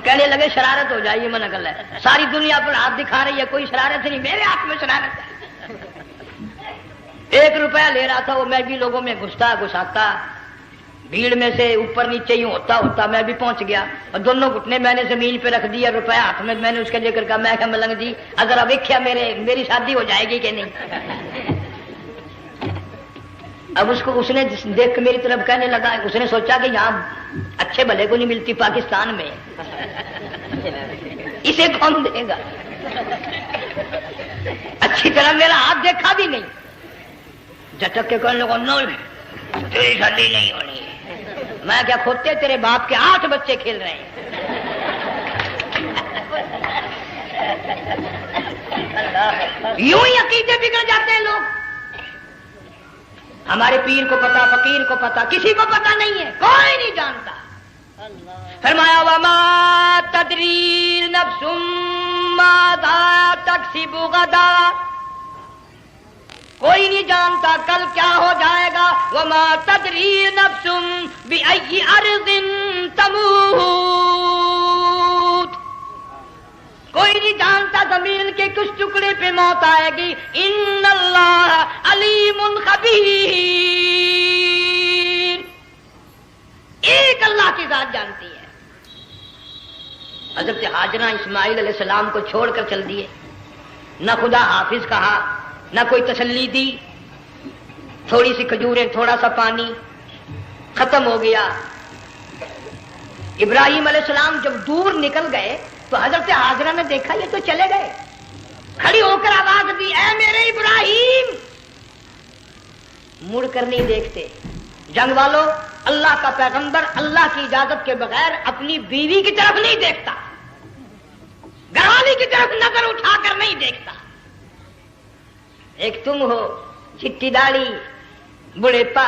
کہنے لگے شرارت ہو جائے، یہ منع کر ہے. ساری دنیا پر ہاتھ دکھا رہی ہے، کوئی شرارت نہیں، میرے ہاتھ میں شرارت ہے. 1 روپیہ لے رہا تھا وہ، میں بھی لوگوں میں گھساتا بھیڑ میں سے اوپر نیچے ہی ہوتا میں بھی پہنچ گیا. اور دونوں گھٹنے میں نے زمین پہ رکھ دیا، روپیہ ہاتھ میں. میں نے اس کے ذکر کہا، میں کہا ملنگ جی اگر اب دیکھا میری شادی ہو جائے گی کہ نہیں. اب اس نے دیکھ کے میری طرف کہنے لگا، اس نے سوچا کہ یہاں اچھے بھلے کو نہیں ملتی پاکستان میں، اسے کون دے گا. اچھی طرح میرا ہاتھ دیکھا بھی نہیں، جھٹک کے کہنے لگا نو تیری شادی نہیں ہونی. میں کیا کھوتے تیرے باپ کے 8 بچے کھیل رہے ہیں. یوں ہی عقیدے بگڑ جاتے ہیں لوگ. ہمارے پیر کو پتا، فقیر کو پتا، کسی کو پتا نہیں ہے، کوئی نہیں جانتا. فرمایا وما تدری نفس ماذا تکسب غدا، کوئی نہیں جانتا کل کیا ہو جائے گا. وما تدری نفس بأي أرض تموت، کوئی نہیں جانتا زمین کے کس ٹکڑے پہ موت آئے گی. ان اللہ علیم خبیر. ایک اللہ کی ذات جانتی ہے. حضرت ہاجرہ اسماعیل علیہ السلام کو چھوڑ کر چل دیے. نہ خدا حافظ کہا, نہ کوئی تسلی دی. تھوڑی سی کھجوریں, تھوڑا سا پانی, ختم ہو گیا. ابراہیم علیہ السلام جب دور نکل گئے تو حضرت ہاجرہ نے دیکھا یہ تو چلے گئے. کھڑی ہو کر آواز دی, اے میرے ابراہیم. مڑ کر نہیں دیکھتے. جنگ والوں, اللہ کا پیغمبر اللہ کی اجازت کے بغیر اپنی بیوی کی طرف نہیں دیکھتا, گھر والی کی طرف نظر اٹھا کر نہیں دیکھتا. ایک تم ہو, چٹی داڑھی, بڑھیپا,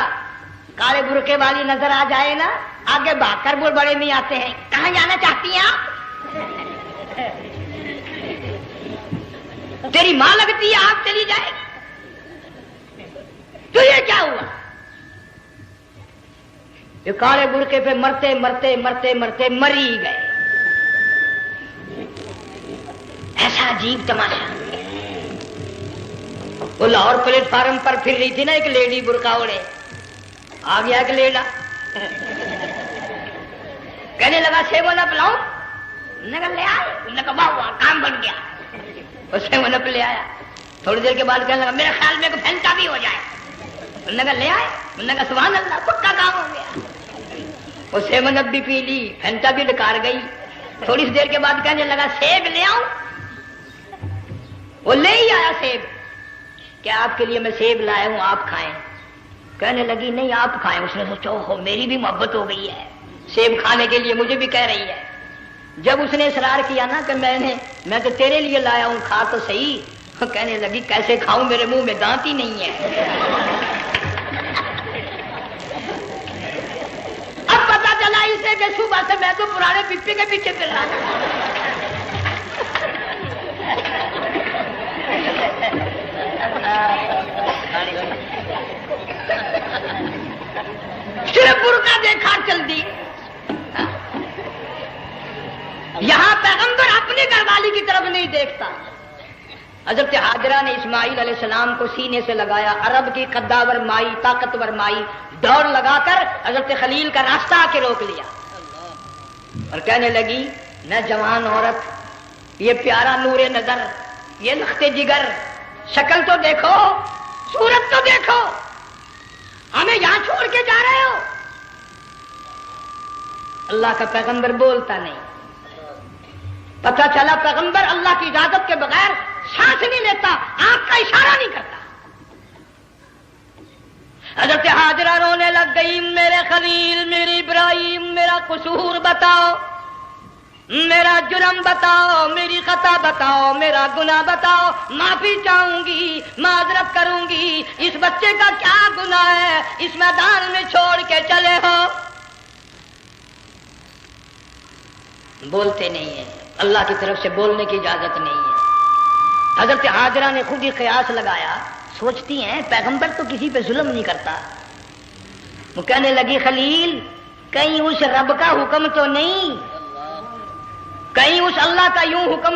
کالے برقے والی نظر آ جائے نا, آگے بھاگ کر بڑے نہیں آتے ہیں. کہاں جانا چاہتی ہیں آپ؟ تیری ماں لگتی ہے, آپ چلی جائے. تو یہ کیا ہوا؟ یہ کالے برقے پہ مرتے مرتے مرتے مرتے مری گئے. ایسا عجیب تماشا. وہ لاہور پلیٹ فارم پر پھر رہی تھی نا ایک لیڈی برقع اوڑے, آ گیا ایک لیڈا, کہنے لگا سیون اپ لاؤں. نے کہا لے آئے. نے کہا واہ کام بن گیا. وہ سیون اپ لے آیا. تھوڑی دیر کے بعد کہنے لگا میرے خیال میں کوئی پھینٹا بھی ہو جائے. نے کہا لے آئے. نے کہا سبحان اللہ, پکا کام ہو گیا. وہ سیون اپ بھی پی لی, پھینٹا بھی ڈکار گئی. تھوڑی سی دیر کے بعد کہنے لگا سیب لے آؤں. وہ لے ہی آیا سیب. کیا آپ کے لیے میں سیب لایا ہوں, آپ کھائیں. کہنے لگی نہیں آپ کھائیں. اس نے سوچا ہو میری بھی محبت ہو گئی ہے, سیب کھانے کے لیے مجھے بھی کہہ رہی ہے. جب اس نے اصرار کیا نا کہ میں تو تیرے لیے لایا ہوں, کھا تو صحیح. کہنے لگی کیسے کھاؤں, میرے منہ میں دانت ہی نہیں ہے. اب پتا چلا اسے کہ صبح سے میں تو پرانے پپی کے پیچھے پھر رہا. صرف برقع دیکھا چل دی. یہاں پیغمبر اپنی گھر والی کی طرف نہیں دیکھتا. حضرت ہاجرہ نے اسماعیل علیہ السلام کو سینے سے لگایا. عرب کی قداور مائی, طاقتور مائی, دوڑ لگا کر حضرت خلیل کا راستہ آ کے روک لیا اور کہنے لگی نہ جوان عورت, یہ پیارا نور نظر, یہ لخت جگر, شکل تو دیکھو, صورت تو دیکھو, ہمیں یہاں چھوڑ کے جا رہے ہو. اللہ کا پیغمبر بولتا نہیں. پتہ چلا پیغمبر اللہ کی اجازت کے بغیر سانس نہیں لیتا, آنکھ کا اشارہ نہیں کرتا. حضرت ہاجرہ رونے لگ گئی, میرے خلیل, میرے ابراہیم, میرا قصور بتاؤ, میرا جرم بتاؤ, میری خطا بتاؤ, میرا گناہ بتاؤ. معافی چاہوں گی, معذرت کروں گی. اس بچے کا کیا گناہ ہے, اس میدان میں چھوڑ کے چلے ہو. بولتے نہیں ہیں, اللہ کی طرف سے بولنے کی اجازت نہیں ہے. حضرت ہاجرہ نے خود ہی قیاس لگایا, سوچتی ہیں پیغمبر تو کسی پہ ظلم نہیں کرتا. وہ کہنے لگی خلیل, کہیں اس رب کا حکم تو نہیں, کہیں اس اللہ کا یوں حکم